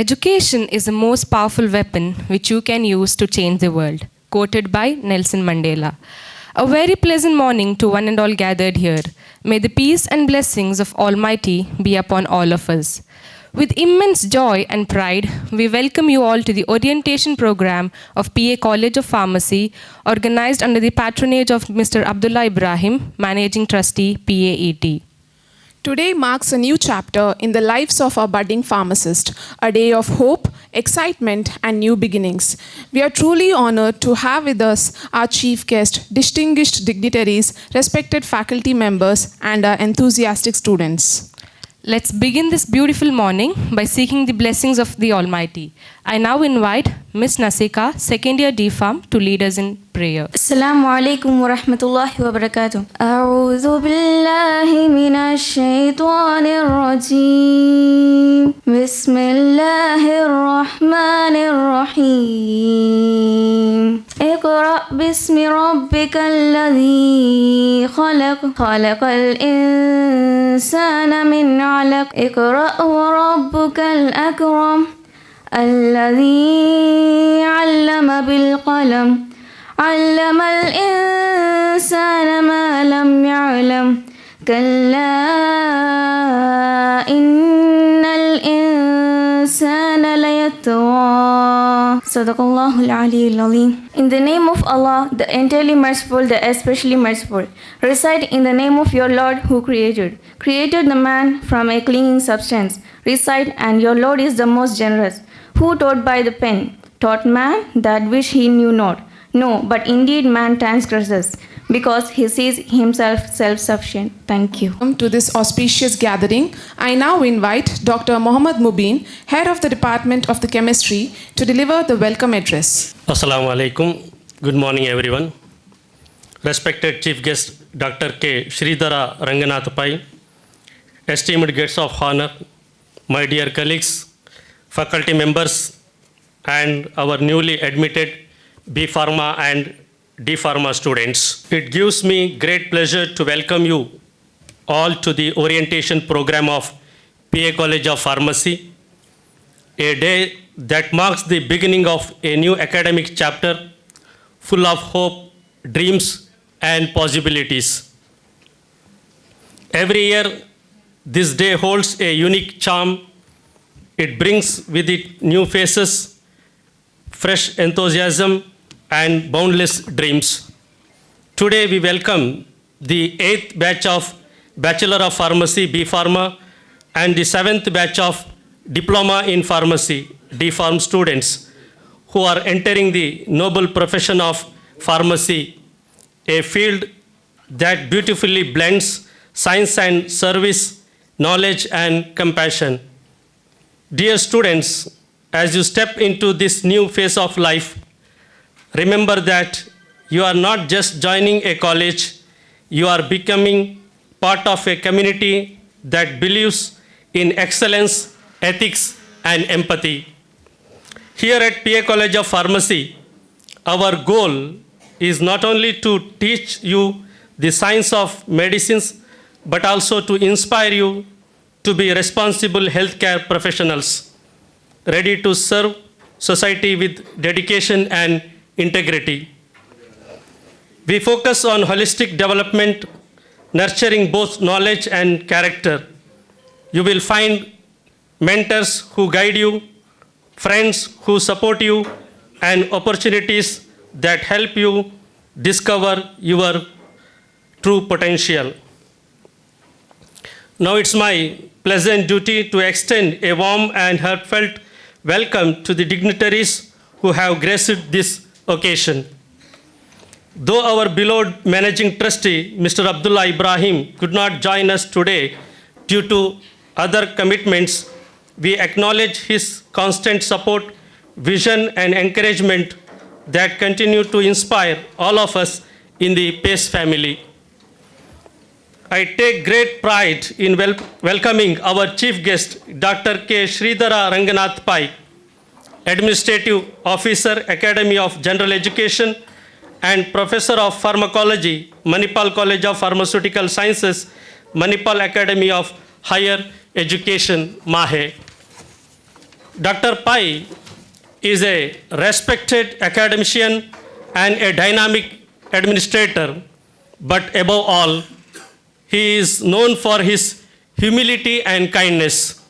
Education is the most powerful weapon which you can use to change the world. Quoted by Nelson Mandela. A very pleasant morning to one and all gathered here. May the peace and blessings of Almighty be upon all of us. With immense joy and pride, we welcome you all to the orientation program of PA College of Pharmacy, organized under the patronage of Mr. Abdullah Ibrahim, Managing Trustee, PAET. Today marks a new chapter in the lives of our budding pharmacists, a day of hope, excitement, and new beginnings. We are truly honored to have with us our chief guest, distinguished dignitaries, respected faculty members, and our enthusiastic students. Let's begin this beautiful morning by seeking the blessings of the Almighty. I now invite Ms. Nasika, second year D.Pharm, to lead us in prayer. Assalamu alaikum wa rahmatullahi wa barakatuh. A'udhu billahi minash shaitanir rajim. Bismillahir rahmanir rahim. Iqra' bismi rabbikal ladhi khalaq. Khalaqal insana min 'alaq. Iqra' wa rabbukal akram. الذي علم بالقلم علم الإنسان ما لم يعلم كلا إن الإنسان ليطغى صدق الله العلي العظيم. In the name of Allah, the entirely merciful, the especially merciful. Recite in the name of your Lord who created the man from a clinging substance. Recite, and your Lord is the most generous, who taught by the pen, taught man that which he knew not. No, but indeed man transgresses, because he sees himself self-sufficient. Thank you. To this auspicious gathering, I now invite Dr. Muhammad Mubin, Head of the Department of the Chemistry, to deliver the welcome address. Assalamu alaikum. Good morning, everyone. Respected Chief Guest Dr. K. Sridhara Ranganath Pai, esteemed guests of honor, my dear colleagues, faculty members, and our newly admitted B Pharma and D Pharma students. It gives me great pleasure to welcome you all to the orientation program of PA College of Pharmacy, a day that marks the beginning of a new academic chapter full of hope, dreams, and possibilities. Every year, this day holds a unique charm. It brings with it new faces, fresh enthusiasm, and boundless dreams. Today we welcome the 8th batch of Bachelor of Pharmacy B Pharma and the 7th batch of Diploma in Pharmacy D Pharm students who are entering the noble profession of pharmacy, a field that beautifully blends science and service, knowledge and compassion. Dear students, as you step into this new phase of life, remember that you are not just joining a college, you are becoming part of a community that believes in excellence, ethics, and empathy. Here at PA College of Pharmacy, our goal is not only to teach you the science of medicines, but also to inspire you to be responsible healthcare professionals, ready to serve society with dedication and integrity. We focus on holistic development, nurturing both knowledge and character. You will find mentors who guide you, friends who support you, and opportunities that help you discover your true potential. Now it's my pleasant duty to extend a warm and heartfelt welcome to the dignitaries who have graced this occasion. Though our beloved Managing Trustee, Mr. Abdullah Ibrahim, could not join us today due to other commitments, we acknowledge his constant support, vision, and encouragement that continue to inspire all of us in the PACE family. I take great pride in welcoming our chief guest, Dr. K. Sridhara Ranganath Pai, Administrative Officer, Academy of General Education, and Professor of Pharmacology, Manipal College of Pharmaceutical Sciences, Manipal Academy of Higher Education, MAHE. Dr. Pai is a respected academician and a dynamic administrator, but above all, he is known for his humility and kindness.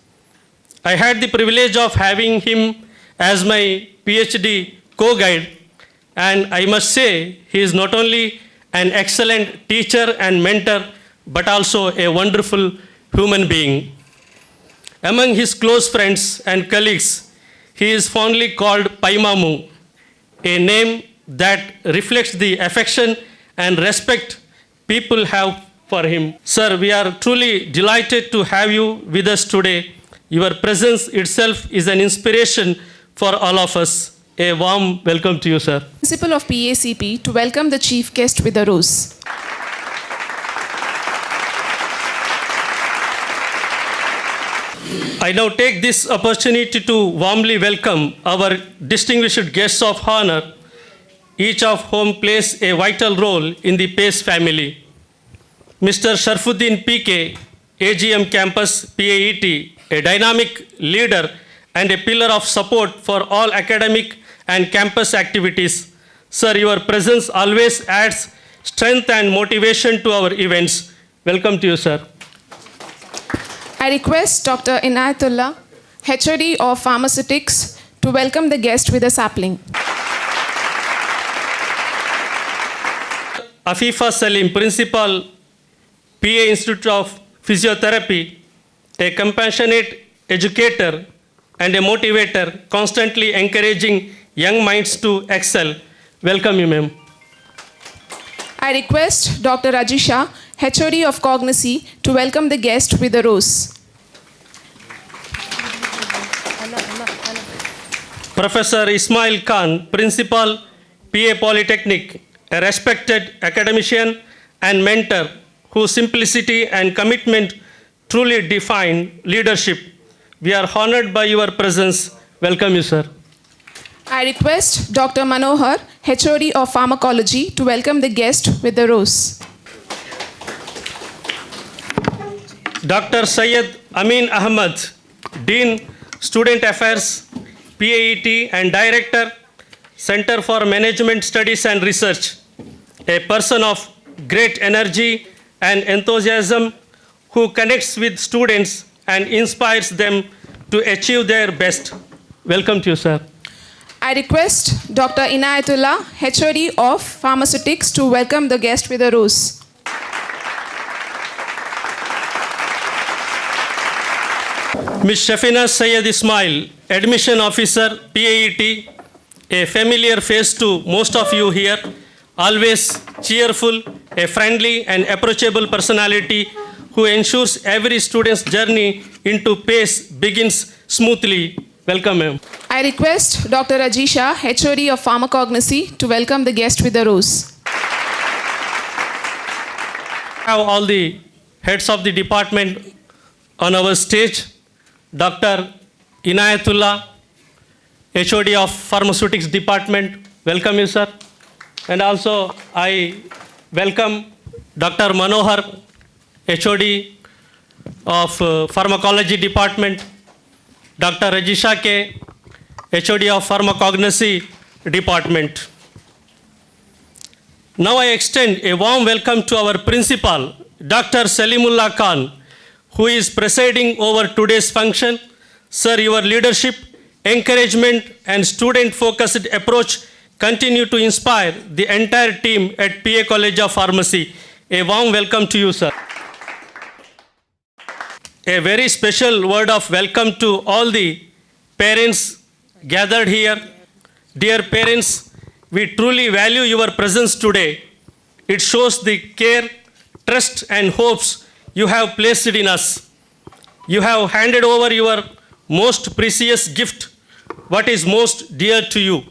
I had the privilege of having him as my PhD co-guide, and I must say he is not only an excellent teacher and mentor, but also a wonderful human being. Among his close friends and colleagues, he is fondly called Paimamu, a name that reflects the affection and respect people have for him. Sir, we are truly delighted to have you with us today. Your presence itself is an inspiration for all of us. A warm welcome to you, sir. Principal of PACP to welcome the chief guest with a rose. I now take this opportunity to warmly welcome our distinguished guests of honor, each of whom plays a vital role in the PACE family. Mr. Sharfuddin PK, AGM Campus PAET, a dynamic leader and a pillar of support for all academic and campus activities. Sir, your presence always adds strength and motivation to our events. Welcome to you, sir. I request Dr. Inayatullah, HOD of Pharmaceutics, to welcome the guest with a sapling. Afifa Salim, Principal, PA Institute of Physiotherapy, a compassionate educator and a motivator, constantly encouraging young minds to excel. Welcome you, ma'am. I request Dr. Rajisha, HOD of Cognosy, to welcome the guest with a rose. Professor Ismail Khan, Principal, PA Polytechnic, a respected academician and mentor whose simplicity and commitment truly define leadership. We are honored by your presence. Welcome you, sir. I request Dr. Manohar, HOD of Pharmacology, to welcome the guest with a rose. Dr. Syed Amin Ahmad, Dean, Student Affairs, PAET, and Director, Center for Management Studies and Research, a person of great energy and enthusiasm who connects with students and inspires them to achieve their best. Welcome to you, sir. I request Dr. Inayatullah, HOD of Pharmaceutics, to welcome the guest with a rose. Ms. Shafina Syed Ismail, Admission Officer, PAET, a familiar face to most of you here, always cheerful, a friendly and approachable personality who ensures every student's journey into PACE begins smoothly. Welcome, ma'am. I request Dr. Rajisha, HOD of Pharmacognosy, to welcome the guest with a rose. Have all the heads of the department on our stage. Dr. Inayatullah, HOD of Pharmaceutics Department. Welcome you, sir. And also I welcome Dr. Manohar, HOD of Pharmacology Department. Dr. Rajisha K, HOD of Pharmacognosy Department. Now I extend a warm welcome to our principal, Dr. Salimullah Khan, who is presiding over today's function. Sir, your leadership, encouragement, and student-focused approach continue to inspire the entire team at PA College of Pharmacy. A warm welcome to you, sir. A very special word of welcome to all the parents gathered here. Dear parents, we truly value your presence today. It shows the care, trust, and hopes you have placed in us. You have handed over your most precious gift, what is most dear to you,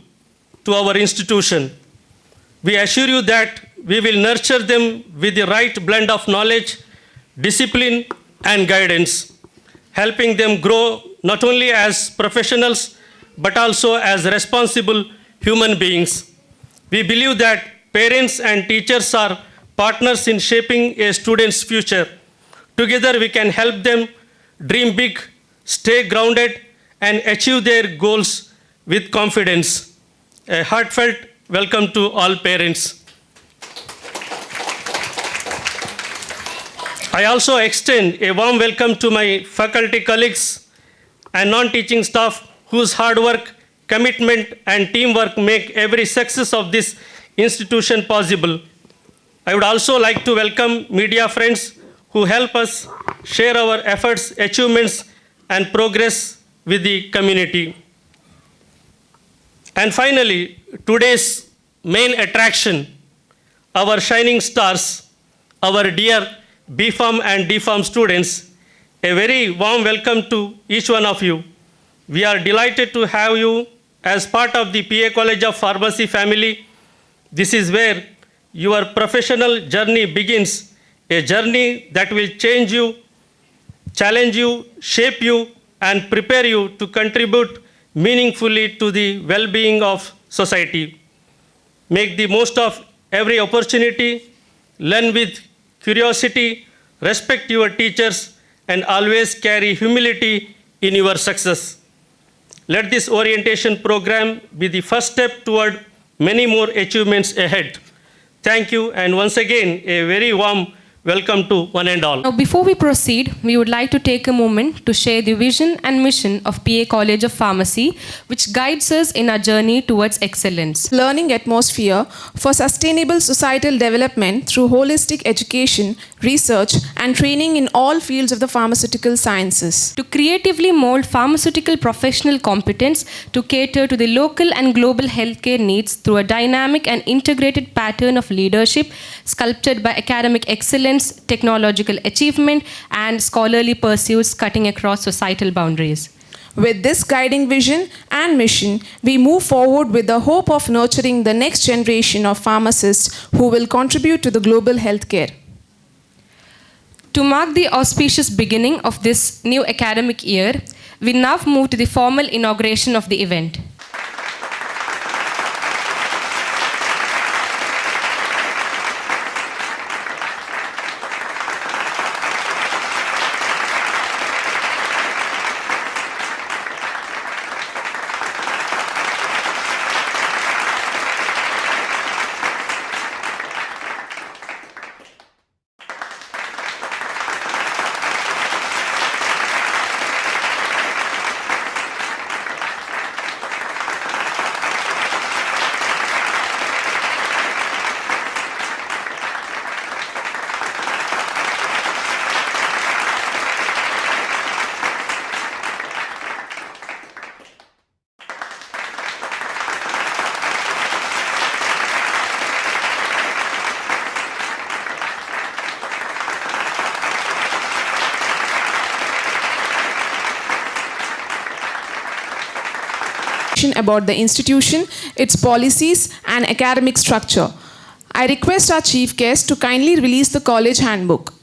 to our institution. We assure you that we will nurture them with the right blend of knowledge, discipline, and guidance, helping them grow not only as professionals, but also as responsible human beings. We believe that parents and teachers are partners in shaping a student's future. Together we can help them dream big, stay grounded, and achieve their goals with confidence. A heartfelt welcome to all parents. I also extend a warm welcome to my faculty colleagues and non-teaching staff whose hard work, commitment, and teamwork make every success of this institution possible. I would also like to welcome media friends who help us share our efforts, achievements, and progress with the community. And finally, today's main attraction, our shining stars, our dear B.Pharm and D.Pharm students. A very warm welcome to each one of you. We are delighted to have you as part of the PA College of Pharmacy family. This is where your professional journey begins, a journey that will change you, challenge you, shape you, and prepare you to contribute meaningfully to the well-being of society. Make the most of every opportunity, learn with curiosity, respect your teachers, and always carry humility in your success. Let this orientation program be the first step toward many more achievements ahead. Thank you, and once again, a very warm welcome to one and all. Now, before we proceed, we would like to take a moment to share the vision and mission of PA College of Pharmacy, which guides us in our journey towards excellence. Learning atmosphere for sustainable societal development through holistic education, research, and training in all fields of the pharmaceutical sciences. To creatively mold pharmaceutical professional competence to cater to the local and global healthcare needs through a dynamic and integrated pattern of leadership sculpted by academic excellence, technological achievement, and scholarly pursuits cutting across societal boundaries. With this guiding vision and mission, we move forward with the hope of nurturing the next generation of pharmacists who will contribute to the global healthcare. To mark the auspicious beginning of this new academic year, we now move to the formal inauguration of the event. About the institution, its policies, and academic structure. I request our chief guest to kindly release the college handbook.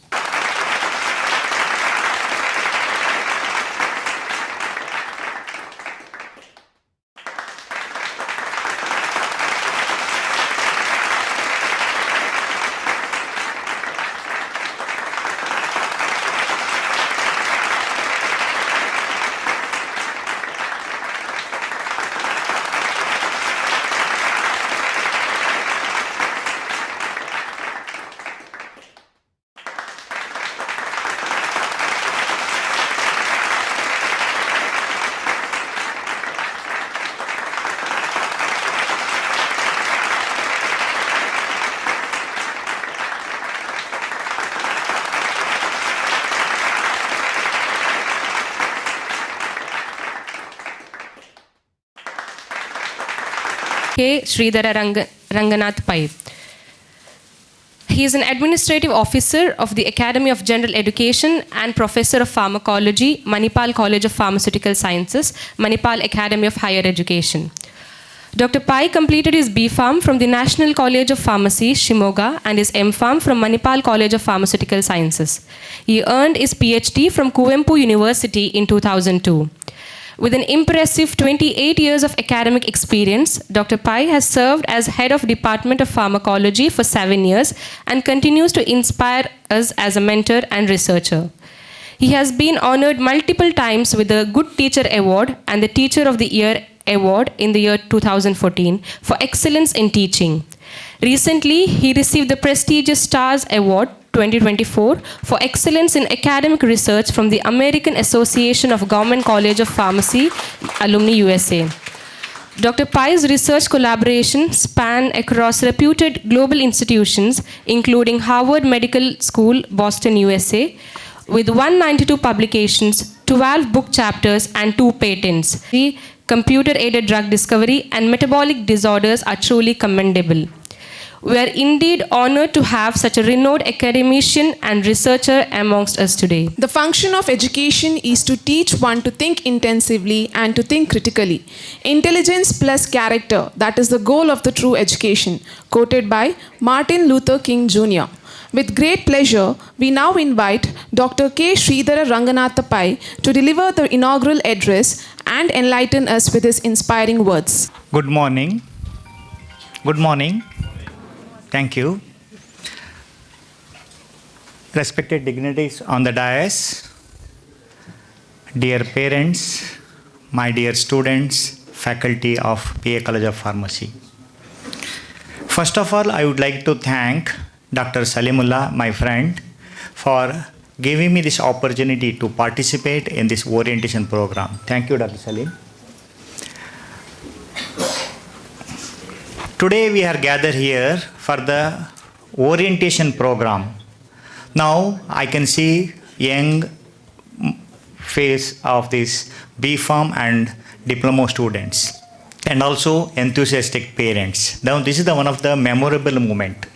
K. Sridhara Ranganath Pai. He is an administrative officer of the Academy of General Education and professor of pharmacology, Manipal College of Pharmaceutical Sciences, Manipal Academy of Higher Education. Dr. Pai completed his B.Pharm from the National College of Pharmacy, Shimoga, and his M.Pharm from Manipal College of Pharmaceutical Sciences. He earned his PhD from Kuvempu University in 2002. With an impressive 28 years of academic experience, Dr. Pai has served as head of Department of Pharmacology for 7 years and continues to inspire us as a mentor and researcher. He has been honored multiple times with the Good Teacher Award and the Teacher of the Year Award in the year 2014 for excellence in teaching. Recently, he received the prestigious STARS Award 2024 for excellence in academic research from the American Association of Government College of Pharmacy, Alumni, USA. Dr. Pai's research collaborations span across reputed global institutions, including Harvard Medical School, Boston, USA, with 192 publications, 12 book chapters, and 2 patents. The computer-aided drug discovery and metabolic disorders are truly commendable. We are indeed honored to have such a renowned academician and researcher amongst us today. The function of education is to teach one to think intensively and to think critically. Intelligence plus character, that is the goal of the true education, quoted by Martin Luther King Jr. With great pleasure, we now invite Dr. K. Sridhara Ranganatha Pai to deliver the inaugural address and enlighten us with his inspiring words. Good morning. Good morning. Thank you. Respected dignitaries on the dais, dear parents, my dear students, faculty of PA College of Pharmacy. First of all, I would like to thank Dr. Salimullah, my friend, for giving me this opportunity to participate in this orientation program. Thank you, Dr. Salim. Today we are gathered here for the orientation program. Now I can see young face of these B.Pharm and diploma students and also enthusiastic parents. Now this is one of the memorable moment.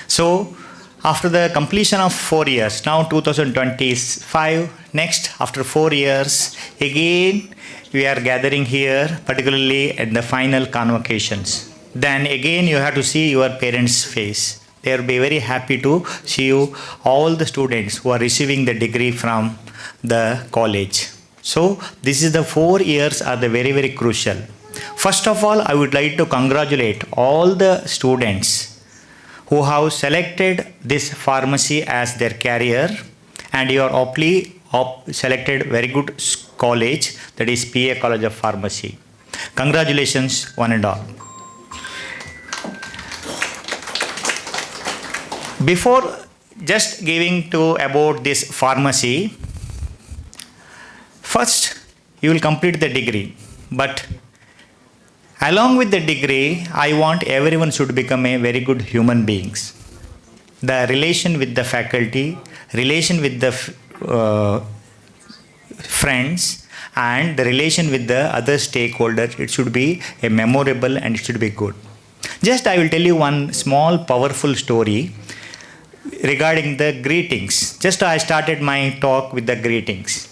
So after the completion of 4 years, now 2025, next after 4 years, again we are gathering here, particularly at the final convocations. Then again you have to see your parents' face. They will be very happy to see you, all the students who are receiving the degree from the college. So this is the 4 years are the very, very crucial. First of all, I would like to congratulate all the students who have selected this pharmacy as their career, and you are selected very good college, that is PA College of Pharmacy. Congratulations one and all. Before just giving to about this pharmacy, first you will complete the degree, but along with the degree, I want everyone should become a very good human beings. The relation with the faculty, relation with the friends, and the relation with the other stakeholders, it should be a memorable and it should be good. Just I will tell you one small powerful story regarding the greetings. Just I started my talk with the greetings.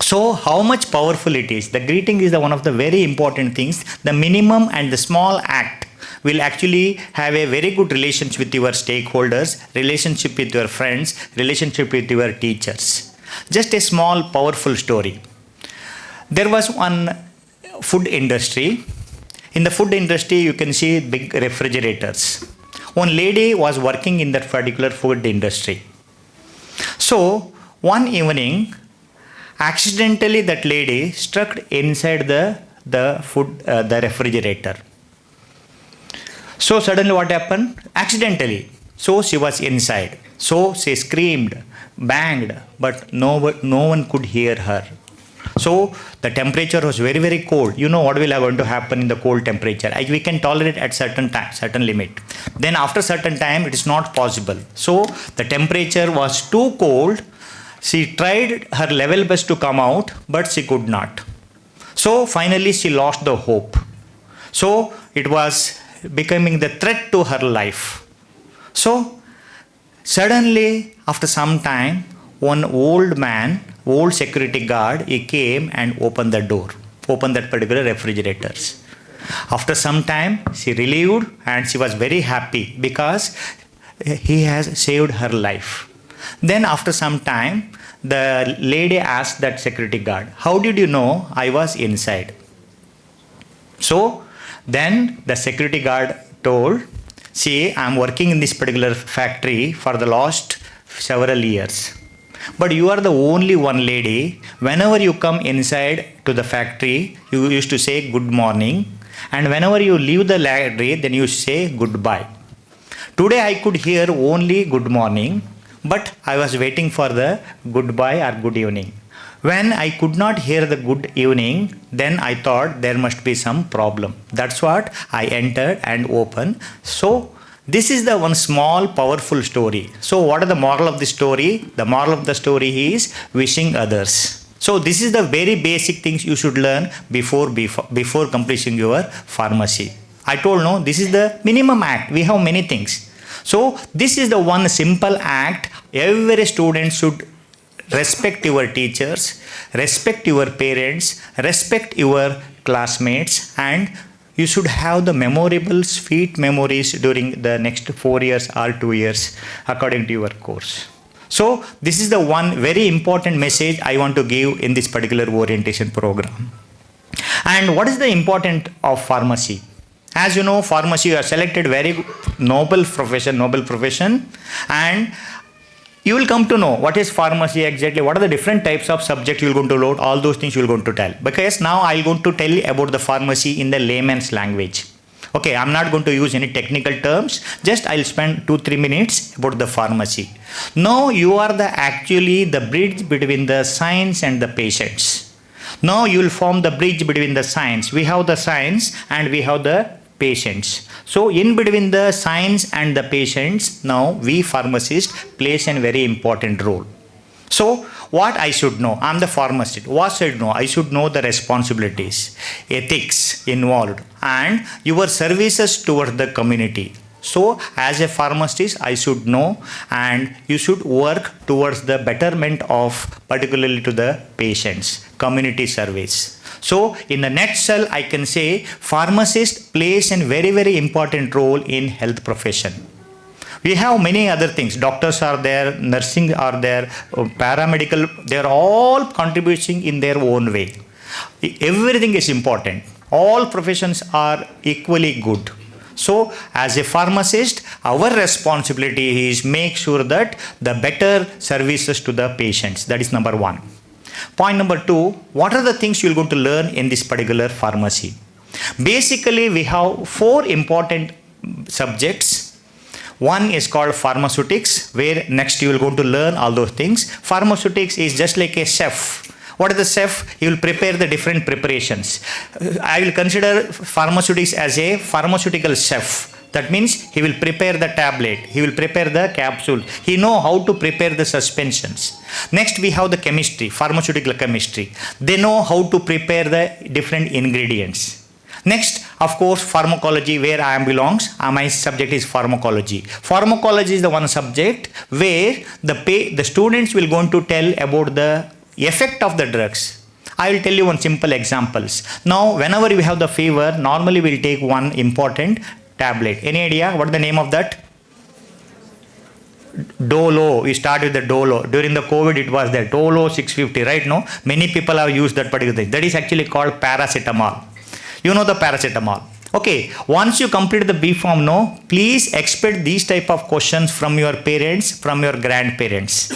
So how much powerful it is. The greeting is one of the very important things. The minimum and the small act will actually have a very good relationship with your stakeholders, relationship with your friends, relationship with your teachers. Just a small powerful story. There was one food industry. In the food industry, you can see big refrigerators. One lady was working in that particular food industry. So one evening, accidentally that lady struck inside the refrigerator. So suddenly what happened? Accidentally. So she was inside. So she screamed, banged, but no one could hear her. So the temperature was very, very cold. You know what will going to happen in the cold temperature. We can tolerate at certain time, certain limit. Then after certain time, it is not possible. So the temperature was too cold. She tried her level best to come out, but she could not. So finally she lost the hope. So it was becoming the threat to her life. So suddenly after some time, one old man, old security guard, he came and opened the door, opened that particular refrigerators. After some time, she relieved and she was very happy because he has saved her life. Then after some time, the lady asked that security guard, how did you know I was inside? So then the security guard told, see, I'm working in this particular factory for the last several years. But you are the only one lady. Whenever you come inside to the factory, you used to say good morning. And whenever you leave the factory, then you say goodbye. Today I could hear only good morning, but I was waiting for the goodbye or good evening. When I could not hear the good evening, then I thought there must be some problem. That's what I entered and opened. So this is the one small powerful story. So what is the moral of the story? The moral of the story is wishing others. So this is the very basic things you should learn before completing your pharmacy. I told no, this is the minimum act. We have many things. So this is the one simple act. Every student should respect your teachers, respect your parents, respect your classmates, and you should have the memorable, sweet memories during the next 4 years or 2 years according to your course. So this is the one very important message I want to give in this particular orientation program. And what is the importance of pharmacy? As you know, pharmacy, you are selected very noble profession, and you will come to know what is pharmacy exactly, what are the different types of subjects you are going to load, all those things you are going to tell. Because now I am going to tell you about the pharmacy in the layman's language. Okay, I'm not going to use any technical terms, just I'll spend 2-3 minutes about the pharmacy. Now you are actually the bridge between the science and the patients. Now you will form the bridge between the science. We have the science and we have the patients. So in between the science and the patients, now we pharmacists plays a very important role. So what I should know? I'm the pharmacist. What should I know? I should know the responsibilities, ethics involved, and your services towards the community. So as a pharmacist, I should know, and you should work towards the betterment of particularly to the patients, community service. So in a nutshell, I can say pharmacist plays a very, very important role in health profession. We have many other things. Doctors are there, nursing are there, paramedical, they are all contributing in their own way. Everything is important. All professions are equally good. So as a pharmacist, our responsibility is make sure that the better services to the patients. That is number one. Point number two, what are the things you are going to learn in this particular pharmacy? Basically, we have 4 important subjects. One is called pharmaceutics, where next you will go to learn all those things. Pharmaceutics is just like a chef. What is the chef? He will prepare the different preparations. I will consider pharmaceutics as a pharmaceutical chef. That means he will prepare the tablet, he will prepare the capsule, he know how to prepare the suspensions. Next we have the chemistry, pharmaceutical chemistry. They know how to prepare the different ingredients. Next, of course, pharmacology, where I belongs. My subject is pharmacology. Pharmacology is the one subject where the students will going to tell about the effect of the drugs. I will tell you one simple examples. Now, whenever we have the fever, normally we will take one important tablet. Any idea what is the name of that? Dolo. We start with the Dolo. During the COVID, it was there. Dolo 650, right? No, many people have used that particular thing. That is actually called paracetamol. You know the paracetamol. Okay, once you complete the B form, no, please expect these type of questions from your parents, from your grandparents.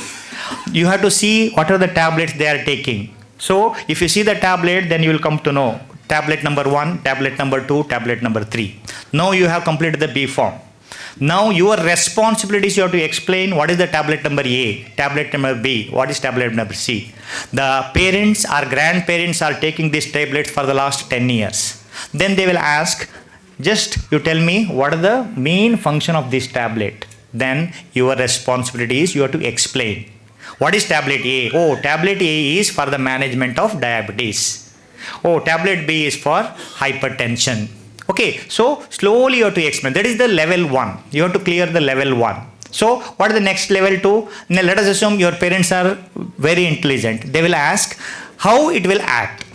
You have to see what are the tablets they are taking. So if you see the tablet, then you will come to know tablet number 1, tablet number 2, tablet number 3. Now you have completed the B form. Now your responsibilities, you have to explain what is the tablet number A, tablet number B, what is tablet number C. The parents or grandparents are taking these tablets for the last 10 years. Then they will ask, just you tell me what is the main function of this tablet. Then your responsibility is you have to explain. What is tablet A? Oh, tablet A is for the management of diabetes. Oh, tablet B is for hypertension. Okay, so slowly you have to explain. That is the level 1. You have to clear the level 1. So what is the next level 2? Now let us assume your parents are very intelligent. They will ask how it will act.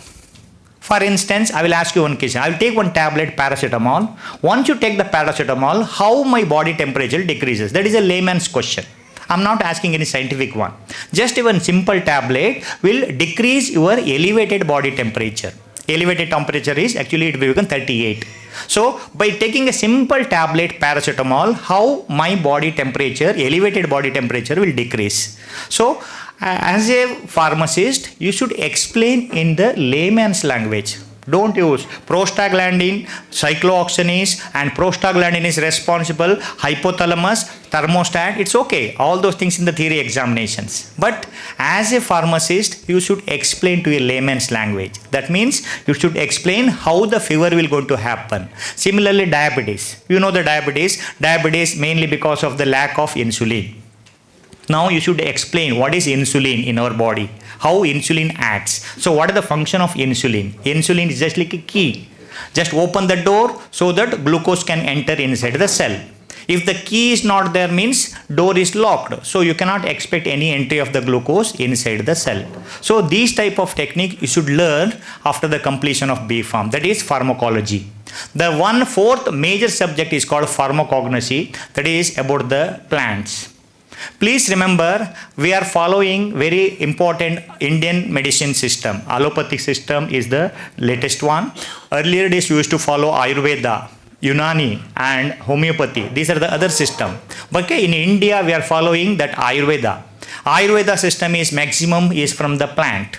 For instance, I will ask you one question. I will take one tablet paracetamol. Once you take the paracetamol, how my body temperature decreases? That is a layman's question. I am not asking any scientific one. Just even simple tablet will decrease your elevated body temperature. Elevated temperature is actually it will become 38. So by taking a simple tablet paracetamol, how my body temperature, elevated body temperature will decrease. So As a pharmacist, you should explain in the layman's language. Don't use prostaglandin, cyclooxanase, and prostaglandin is responsible, hypothalamus, thermostat. It's okay. All those things in the theory examinations. But as a pharmacist, you should explain to a layman's language. That means you should explain how the fever will going to happen. Similarly, diabetes. You know the diabetes mainly because of the lack of insulin. Now you should explain what is insulin in our body, how insulin acts. So what is the function of insulin? Insulin is just like a key. Just open the door so that glucose can enter inside the cell. If the key is not there, means door is locked. So you cannot expect any entry of the glucose inside the cell. So these type of technique you should learn after the completion of B Pharm. That is pharmacology. The 1/4 major subject is called pharmacognosy. That is about the plants. Please remember, we are following very important Indian medicine system. Allopathic system is the latest one. Earlier days we used to follow Ayurveda, Unani and homeopathy. These are the other system. But okay, in India we are following that Ayurveda. Ayurveda system is maximum is from the plant.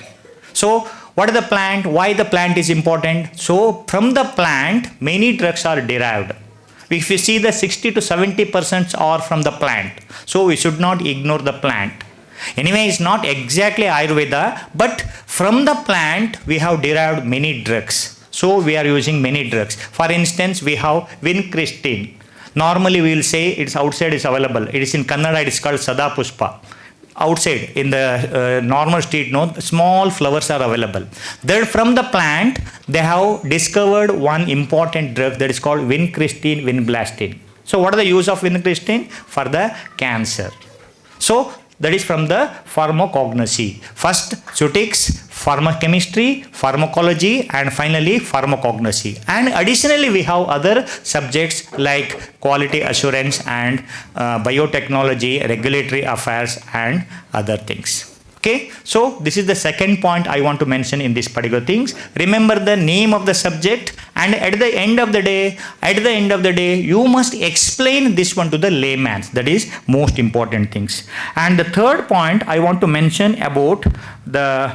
So what is the plant? Why the plant is important? So from the plant many drugs are derived. If you see the 60 to 70% are from the plant. So we should not ignore the plant. Anyway, it's not exactly Ayurveda, but from the plant we have derived many drugs. So we are using many drugs. For instance, we have vincristine. Normally we will say it's outside is available. It is in Kannada, it is called Sadapushpa. Outside in the normal street, no, small flowers are available. Then from the plant, they have discovered one important drug that is called vincristine, vinblastine. So what are the use of vincristine? For the cancer. So that is from the pharmacognosy. First, zootics, pharmacochemistry, pharmacology, and finally pharmacognosy. And additionally, we have other subjects like quality assurance and biotechnology, regulatory affairs, and other things. Okay, so this is the second point I want to mention in this particular things. Remember the name of the subject, and at the end of the day, you must explain this one to the layman. That is most important things. And the third point I want to mention about the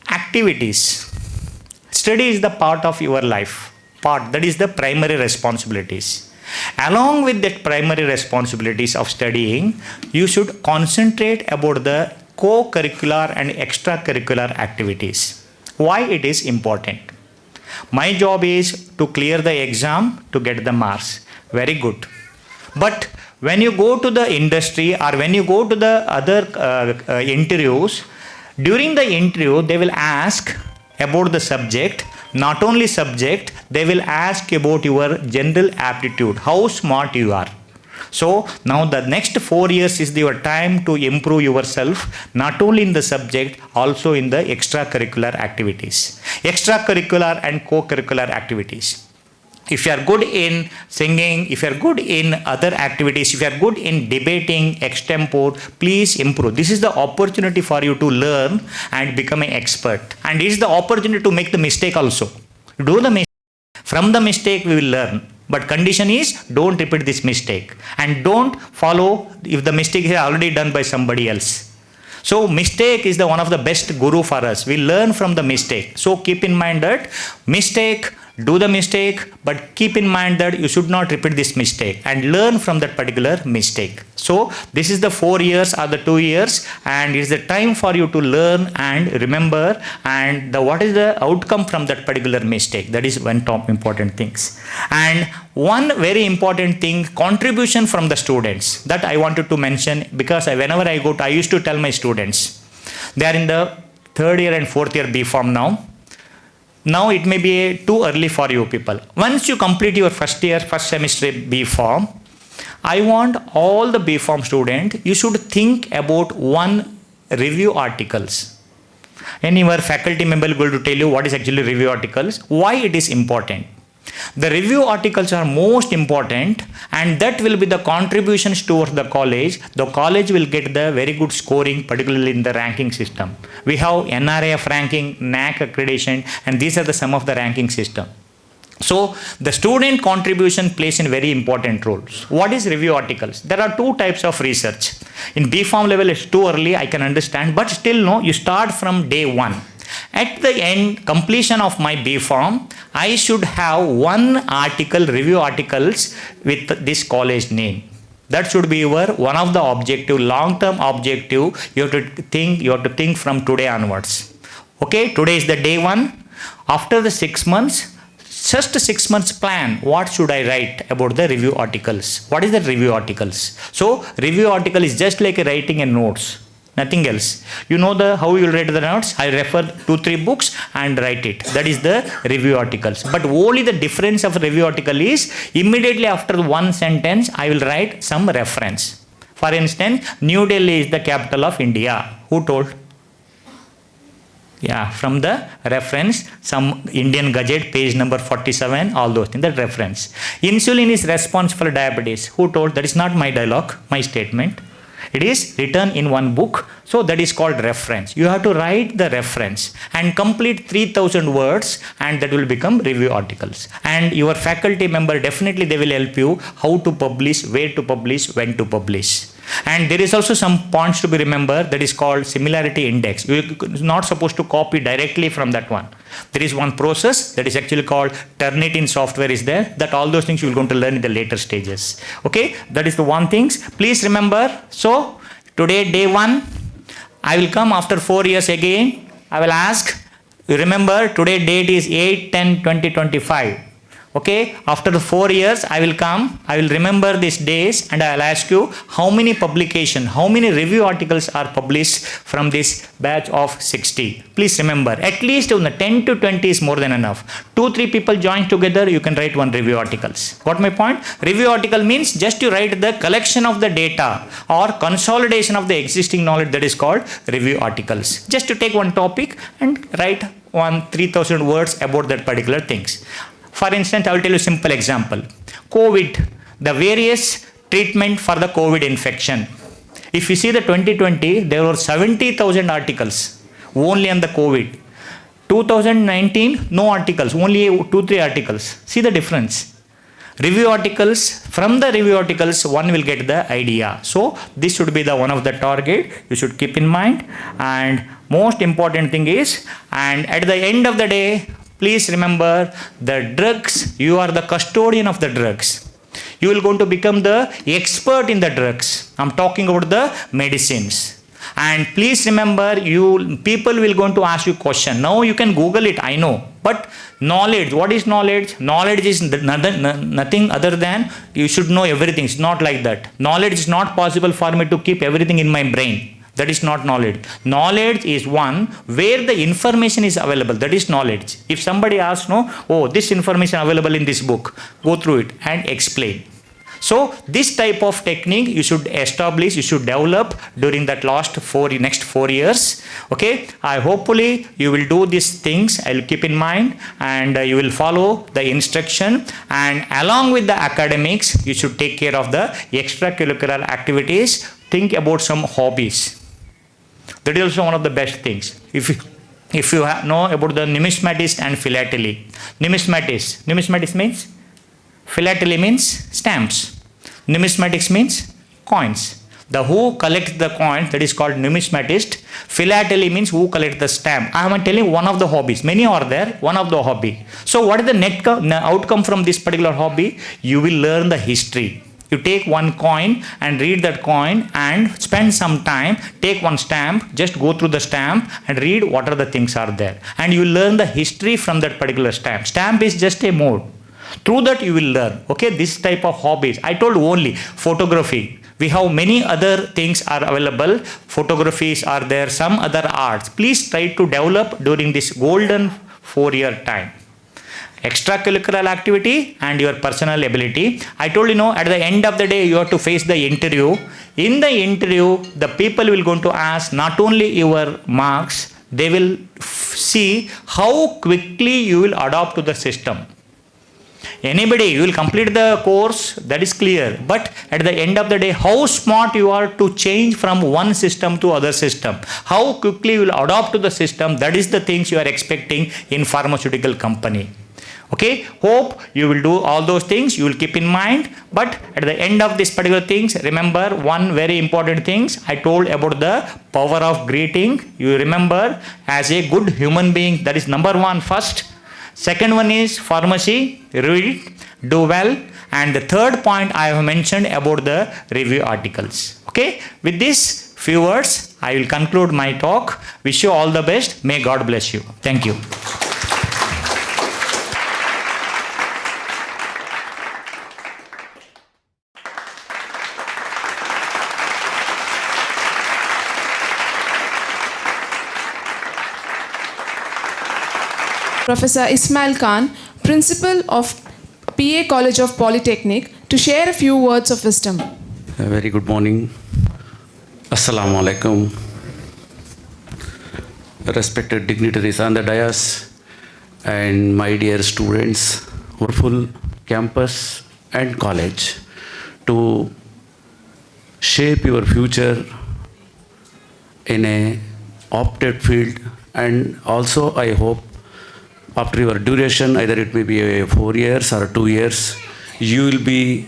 activities. Study is the part of your life. That is the primary responsibilities. Along with that primary responsibilities of studying, you should concentrate about the co-curricular and extracurricular activities. Why it is important? My job is to clear the exam to get the marks. Very good. But when you go to the industry or when you go to the other interviews, during the interview they will ask about the subject. Not only subject, they will ask about your general aptitude, how smart you are. So now the next 4 years is your time to improve yourself, not only in the subject, also in the extracurricular activities. Extracurricular and co-curricular activities. If you are good in singing, if you are good in other activities, if you are good in debating, extempore, please improve. This is the opportunity for you to learn and become an expert. And it is the opportunity to make the mistake also. Do the mistake. From the mistake we will learn. But condition is don't repeat this mistake. And don't follow if the mistake is already done by somebody else. So mistake is the one of the best guru for us. We learn from the mistake. So keep in mind that mistake, do the mistake, but keep in mind that you should not repeat this mistake and learn from that particular mistake. So this is the 4 years or the 2 years, and it is the time for you to learn and remember and what is the outcome from that particular mistake. That is one top important things. And one very important thing, contribution from the students, that I wanted to mention, because whenever I go to, I used to tell my students, they are in the 3rd year and 4th year B Pharm now. Now it may be too early for you people. Once you complete your first semester B Pharm, I want all the B Pharm students, you should think about one review articles. And your faculty member will to tell you what is actually review articles, why it is important. The review articles are most important, and that will be the contributions towards the college. The college will get the very good scoring, particularly in the ranking system. We have NRAF ranking, NAC accreditation, and these are the some of the ranking system. So the student contribution plays in very important roles. What is review articles? There are two types of research. In B Farm level, it's too early, I can understand, but still no, you start from day one. At the end, completion of my B Farm, I should have one article, review articles with this college name. That should be your one of the objective, long-term objective. You have to think from today onwards. Okay, today is the day one. After the 6 months, just 6 months plan, what should I write about the review articles? What is the review articles? So review article is just like writing a notes, nothing else. You know how you will write the notes? I refer 2-3 books and write it. That is the review articles. But only the difference of review article is immediately after one sentence, I will write some reference. For instance, New Delhi is the capital of India. Who told? Yeah, from the reference, some Indian Gazette, page number 47, all those things, that reference. Insulin is responsible for diabetes. Who told? That is not my dialogue, my statement. It is written in one book, so that is called reference. You have to write the reference and complete 3,000 words, and that will become review articles. And your faculty member, definitely they will help you how to publish, where to publish, when to publish. And there is also some points to be remembered, that is called similarity index. You are not supposed to copy directly from that one. There is one process that is actually called Turnitin software is there, that all those things you are going to learn in the later stages. Okay, that is the one things. Please remember, so today day one, I will come after 4 years again. I will ask, you remember today date is 8/10/2025. Okay, after the 4 years, I will come, I will remember these days, and I will ask you how many publications, how many review articles are published from this batch of 60. Please remember, at least 10 to 20 is more than enough. 2-3 people join together, you can write one review articles. Got my point? Review article means just you write the collection of the data or consolidation of the existing knowledge, that is called review articles. Just to take one topic and write 3,000 words about that particular things. For instance, I will tell you a simple example. COVID, the various treatment for the COVID infection. If you see the 2020, there were 70,000 articles only on the COVID. 2019, no articles, only 2-3 articles. See the difference. Review articles, from the review articles, one will get the idea. So this should be the one of the target you should keep in mind. And most important thing is, and at the end of the day, please remember, the drugs, you are the custodian of the drugs. You will going to become the expert in the drugs. I'm talking about the medicines. And please remember, people will going to ask you question. Now you can Google it, I know. But knowledge, what is knowledge? Knowledge is nothing other than you should know everything. It's not like that. Knowledge is not possible for me to keep everything in my brain. That is not knowledge. Knowledge is one where the information is available. That is knowledge. If somebody asks, this information available in this book, go through it and explain. So this type of technique you should establish, you should develop during that next 4 years. Okay, hopefully you will do these things. I'll keep in mind, and you will follow the instruction. And along with the academics, you should take care of the extracurricular activities. Think about some hobbies. That is also one of the best things. If you know about the numismatist and philately. Numismatist means? Philately means stamps. Numismatics means coins. The who collects the coins, that is called numismatist. Philately means who collects the stamp. I am telling one of the hobbies. Many are there, one of the hobby. So what is the outcome from this particular hobby? You will learn the history. You take one coin and read that coin and spend some time, take one stamp, just go through the stamp and read what are the things are there. And you learn the history from that particular stamp. Stamp is just a mode. Through that you will learn. Okay, this type of hobbies. I told only photography. We have many other things are available. Photographies are there, some other arts. Please try to develop during this golden 4-year time. Extracurricular activity and your personal ability. I told at the end of the day, you have to face the interview. In the interview, the people will going to ask not only your marks, they will see how quickly you will adapt to the system. Anybody, you will complete the course, that is clear. But at the end of the day, how smart you are to change from one system to other system. How quickly you will adapt to the system, that is the things you are expecting in pharmaceutical company. Okay, hope you will do all those things, you will keep in mind. But at the end of this particular things, remember one very important things I told about the power of greeting. You remember, as a good human being, that is number one first. Second one is pharmacy, read, do well. And the third point I have mentioned about the review articles. Okay, with this few words, I will conclude my talk. Wish you all the best. May God bless you. Thank you. Professor Ismail Khan, Principal of PA College of Polytechnic, to share a few words of wisdom. A very good morning. Assalamu alaikum. Respected dignitaries on the dais and my dear students, Urful campus and college, to shape your future in a opted field, and also I hope after your duration, either it may be 4 years or 2 years, you will be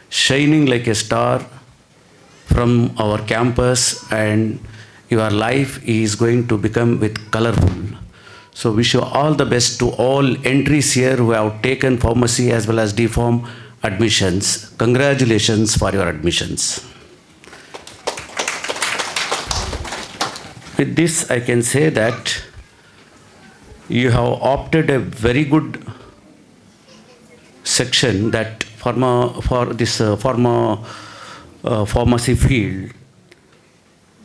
shining like a star from our campus, and your life is going to become with colorful. So wish you all the best to all entries here who have taken pharmacy as well as DPharm admissions. Congratulations for your admissions. With this, I can say that you have opted a very good section that pharmacy field,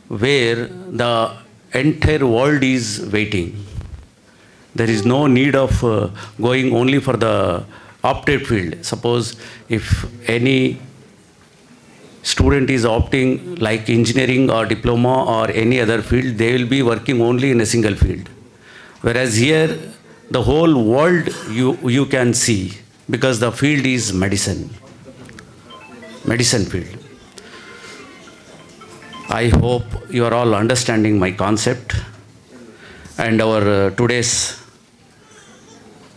where the entire world is waiting. There is no need of going only for the opted field. Suppose if any student is opting like engineering or diploma or any other field, they will be working only in a single field. Whereas here, the whole world you can see, because the field is medicine field. I hope you are all understanding my concept, and our today's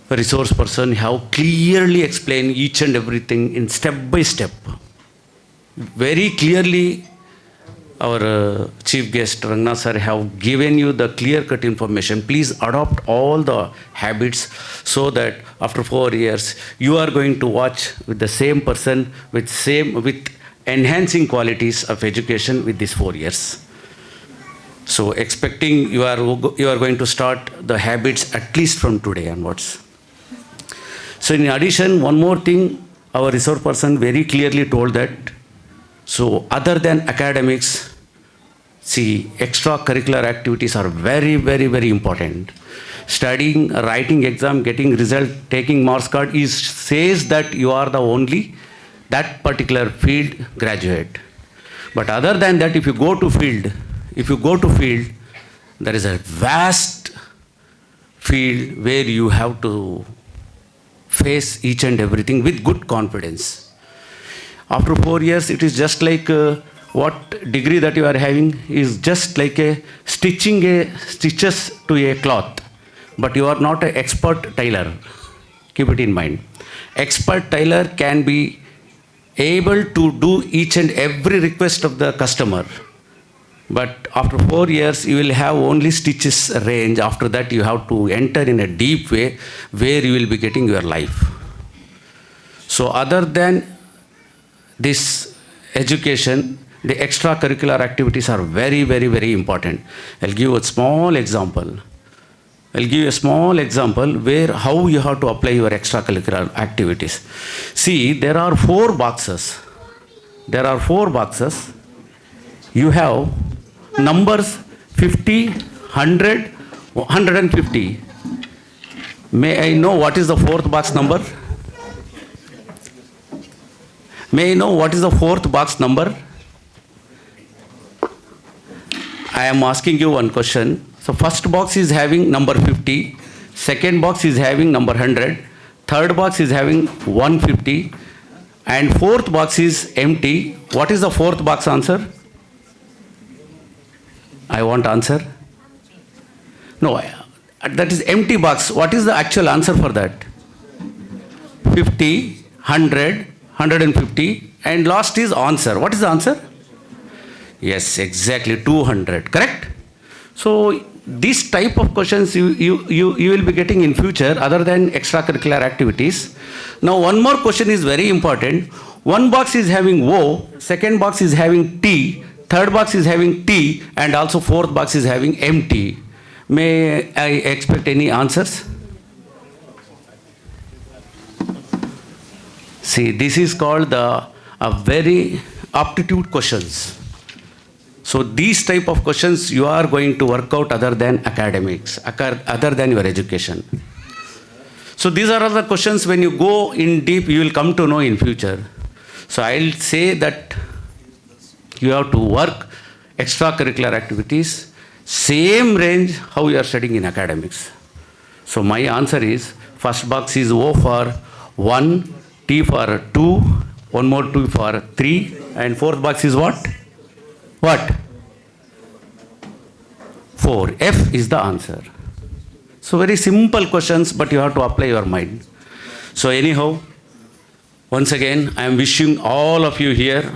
resource person have clearly explained each and everything in step by step. Very clearly, our chief guest Rangna sir have given you the clear-cut information. Please adopt all the habits so that after 4 years you are going to watch with the same person with enhancing qualities of education with these 4 years. So expecting you are going to start the habits at least from today onwards. So in addition, one more thing, our resource person very clearly told that, so other than academics, see, extracurricular activities are very, very, very important. Studying, writing exam, getting result, taking marks card says that you are the only that particular field graduate. But other than that, if you go to field, there is a vast field where you have to face each and everything with good confidence. After 4 years, it is just like what degree that you are having is just like stitches to a cloth. But you are not an expert tailor. Keep it in mind. Expert tailor can be able to do each and every request of the customer. But after 4 years, you will have only stitches range. After that, you have to enter in a deep way where you will be getting your life. So other than this education, the extracurricular activities are very, very, very important. I'll give a small example. Where how you have to apply your extracurricular activities. See, there are 4 boxes. You have numbers 50, 100, 150. May I know what is the 4th box number? May I know what is the 4th box number? I am asking you one question. So first box is having number 50, second box is having number 100, third box is having 150, and 4th box is empty. What is the 4th box answer? I want answer. No, that is empty box. What is the actual answer for that? 50, 100, 150, and last is answer. What is the answer? Yes, exactly 200. Correct? So this type of questions you will be getting in future other than extracurricular activities. Now one more question is very important. One box is having O, second box is having T, third box is having T, and also fourth box is having MT. May I expect any answers? See, this is called a very aptitude questions. So these type of questions you are going to work out other than academics, other than your education. So these are all the questions when you go in deep, you will come to know in future. So I'll say that you have to work extracurricular activities, same range how you are studying in academics. So my answer is, first box is O for 1, T for 2, one more 2 for 3, and fourth box is what? What? 4. F is the answer. So very simple questions, but you have to apply your mind. So anyhow, once again, I am wishing all of you here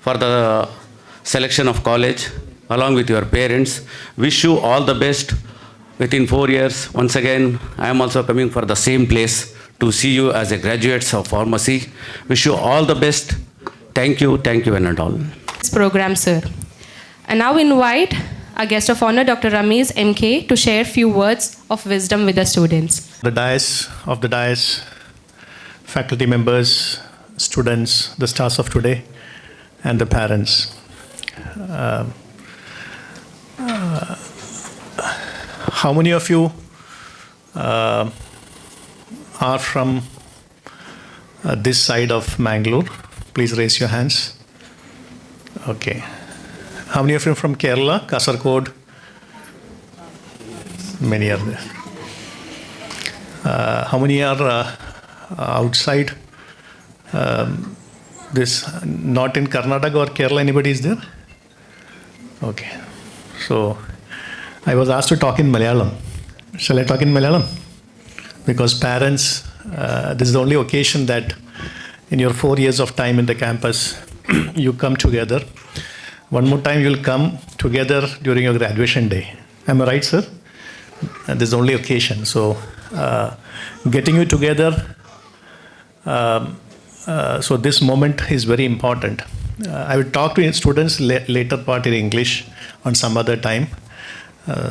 for the selection of college, along with your parents. Wish you all the best within 4 years. Once again, I am also coming for the same place to see you as a graduates of pharmacy. Wish you all the best. Thank you one and all. This program, sir. And now invite our guest of honor, Dr. Ramesh MK, to share few words of wisdom with the students. The dais, faculty members, students, the stars of today, and the parents. How many of you are from this side of Mangalore? Please raise your hands. Okay. How many of you from Kerala, Kasaragod? Many are there. How many are outside this, not in Karnataka or Kerala? Anybody is there? Okay. So I was asked to talk in Malayalam. Shall I talk in Malayalam? Because parents, this is the only occasion that in your 4 years of time in the campus, you come together. One more time, you will come together during your graduation day. Am I right, sir? This is the only occasion. So, getting you together, so this moment is very important. I will talk to students later part in English on some other time.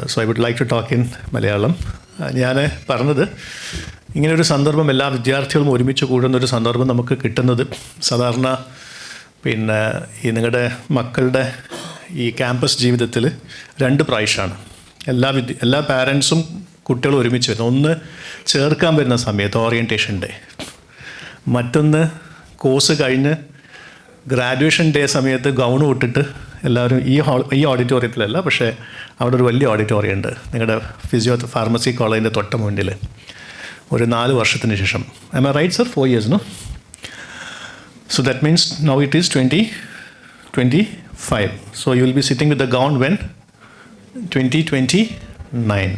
So, I would like to talk in Malayalam. ഞാൻ പറഞ്ഞത് ഇങ്ങനൊരു സന്ദർഭം എല്ലാ വിദ്യാർത്ഥികളും ഒരുമിച്ച് കൂടുന്നൊരു സന്ദർഭം നമുക്ക് കിട്ടുന്നത് സാധാരണ പിന്നെ ഈ നിങ്ങളുടെ മക്കളുടെ ഈ ക്യാമ്പസ് ജീവിതത്തിൽ 2 പ്രാവശ്യമാണ്. എല്ലാ പാരൻസും കുട്ടികളും ഒരുമിച്ച് വരുന്നത്. ഒന്ന് ചേർക്കാൻ വരുന്ന സമയത്ത് ഓറിയൻറ്റേഷൻ ഡേ, മറ്റൊന്ന് കോഴ്സ് കഴിഞ്ഞ് ഗ്രാജുവേഷൻ ഡേ സമയത്ത് ഗൗൺ ഇട്ടിട്ട് എല്ലാവരും ഈ ഓഡിറ്റോറിയത്തിലല്ല, പക്ഷേ അവിടെ ഒരു വലിയ ഓഡിറ്റോറിയം ഉണ്ട് നിങ്ങളുടെ ഫാർമസി കോളേജിൻ്റെ തൊട്ട് മുന്നിൽ, ഒരു 4 വർഷത്തിന് ശേഷം. Am I right, sir? 4 years, no? So that means now it is 2025. So you will be sitting with the gown when? 2029.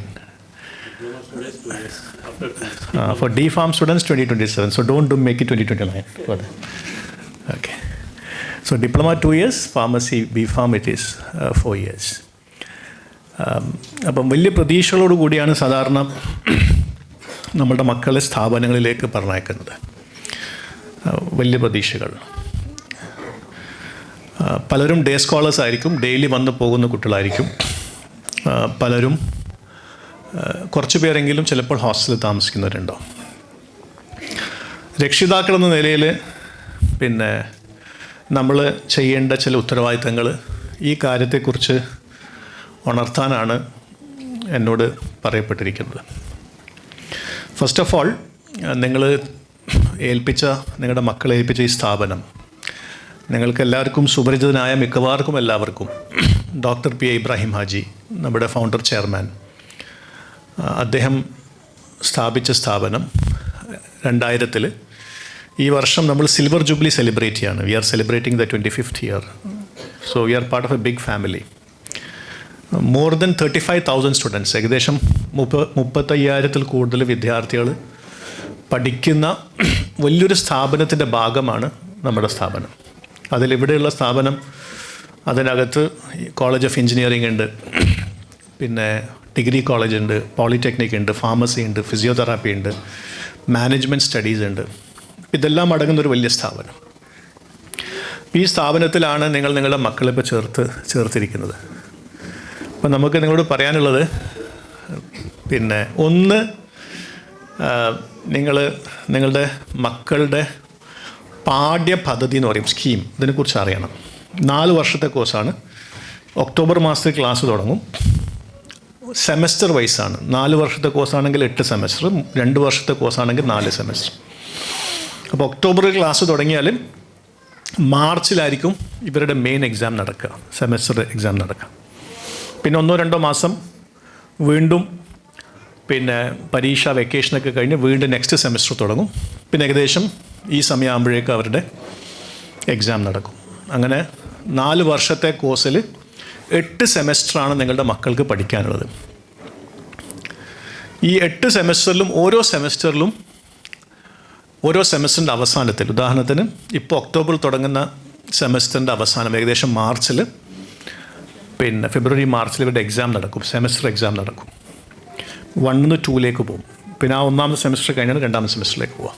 For D Farm students, 2027. So don't make it 2029. Okay. So diploma 2 years, pharmacy B Farm it is 4 years. അപ്പം വലിയ പ്രതീക്ഷകളോട് കൂടിയാണ് സാധാരണ നമ്മളുടെ മക്കളെ സ്ഥാപനങ്ങളിലേക്ക് പറഞ്ഞയക്കുന്നത്. വലിയ പ്രതീക്ഷകൾ. പലരും day scholars ആയിരിക്കും, ഡെയിലി വന്ന് പോകുന്ന കുട്ടികളായിരിക്കും. പലരും കുറച്ച് പേരെങ്കിലും ചിലപ്പോൾ ഹോസ്റ്റലിൽ താമസിക്കുന്നവരുണ്ടോ. രക്ഷിതാക്കളെന്ന നിലയിൽ പിന്നെ നമ്മൾ ചെയ്യേണ്ട ചില ഉത്തരവാദിത്തങ്ങൾ ഈ കാര്യത്തെക്കുറിച്ച് ഉണർത്താനാണ് എന്നോട് പറയപ്പെട്ടിരിക്കുന്നത്. ഫസ്റ്റ് ഓഫ് ഓൾ, നിങ്ങൾ നിങ്ങളുടെ മക്കളെ ഏൽപ്പിച്ച ഈ സ്ഥാപനം, നിങ്ങൾക്ക് എല്ലാവർക്കും സുപരിചിതനായ മിക്കവാർക്കും എല്ലാവർക്കും ഡോക്ടർ പി ഇബ്രാഹിം ഹാജി, നമ്മുടെ ഫൗണ്ടർ ചെയർമാൻ, അദ്ദേഹം സ്ഥാപിച്ച സ്ഥാപനം 2000 ഈ വർഷം നമ്മൾ സിൽവർ ജൂബിലി സെലിബ്രേറ്റ് ചെയ്യാണ്. We are celebrating the 25th year. So we are part of a big family. More than 35,000 students, ഏകദേശം 35,000 കൂടുതൽ വിദ്യാർത്ഥികൾ പഠിക്കുന്ന വലിയൊരു സ്ഥാപനത്തിൻ്റെ ഭാഗമാണ് നമ്മുടെ സ്ഥാപനം. അതിലിവിടെയുള്ള സ്ഥാപനം, അതിനകത്ത് കോളേജ് ഓഫ് എഞ്ചിനീയറിംഗ് ഉണ്ട്, പിന്നെ ഡിഗ്രി കോളേജ് ഉണ്ട്, പോളിടെക്നിക് ഉണ്ട്, ഫാർമസി ഉണ്ട്, ഫിസിയോതെറാപ്പി ഉണ്ട്, മാനേജ്മെൻറ്റ് സ്റ്റഡീസ് ഉണ്ട്. ഇതെല്ലാം അടങ്ങുന്നൊരു വലിയ സ്ഥാപനം. ഈ സ്ഥാപനത്തിലാണ് നിങ്ങളുടെ മക്കളിപ്പോൾ ചേർത്തിരിക്കുന്നത്. അപ്പം നമുക്ക് നിങ്ങളോട് പറയാനുള്ളത്, പിന്നെ ഒന്ന്, നിങ്ങളുടെ മക്കളുടെ പാഠ്യപദ്ധതി എന്ന് പറയും, സ്കീം, ഇതിനെക്കുറിച്ച് അറിയണം. 4 വർഷത്തെ കോഴ്സാണ്. ഒക്ടോബർ മാസത്തിൽ ക്ലാസ് തുടങ്ങും. സെമസ്റ്റർ വൈസാണ്. 4 വർഷത്തെ കോഴ്സാണെങ്കിൽ 8 സെമസ്റ്റർ, 2 വർഷത്തെ കോഴ്സാണെങ്കിൽ 4 സെമസ്റ്റർ. അപ്പോൾ ഒക്ടോബറിൽ ക്ലാസ് തുടങ്ങിയാൽ മാർച്ചിലായിരിക്കും ഇവരുടെ മെയിൻ എക്സാം നടക്കുക, സെമസ്റ്റർ എക്സാം നടക്കുക. പിന്നെ 1-2 മാസം വീണ്ടും പിന്നെ പരീക്ഷ, വെക്കേഷനൊക്കെ കഴിഞ്ഞ് വീണ്ടും നെക്സ്റ്റ് സെമസ്റ്റർ തുടങ്ങും. പിന്നെ ഏകദേശം ഈ സമയമാകുമ്പോഴേക്കും അവരുടെ എക്സാം നടക്കും. അങ്ങനെ 4 വർഷത്തെ കോഴ്സിൽ 8 സെമസ്റ്ററാണ് നിങ്ങളുടെ മക്കൾക്ക് പഠിക്കാനുള്ളത്. ഈ 8 സെമസ്റ്ററിലും ഓരോ സെമസ്റ്ററിൻ്റെ അവസാനത്തിൽ, ഉദാഹരണത്തിന് ഇപ്പോൾ ഒക്ടോബറിൽ തുടങ്ങുന്ന സെമസ്റ്ററിൻ്റെ അവസാനം ഏകദേശം മാർച്ചിൽ, പിന്നെ ഫെബ്രുവരി മാർച്ചിൽ ഇവരുടെ എക്സാം നടക്കും, സെമസ്റ്റർ എക്സാം നടക്കും. 1 to 2 പോകും. പിന്നെ ആ 1ാമത്തെ സെമസ്റ്റർ കഴിഞ്ഞാൽ 2ാമത്തെ സെമസ്റ്ററിലേക്ക് പോവാം.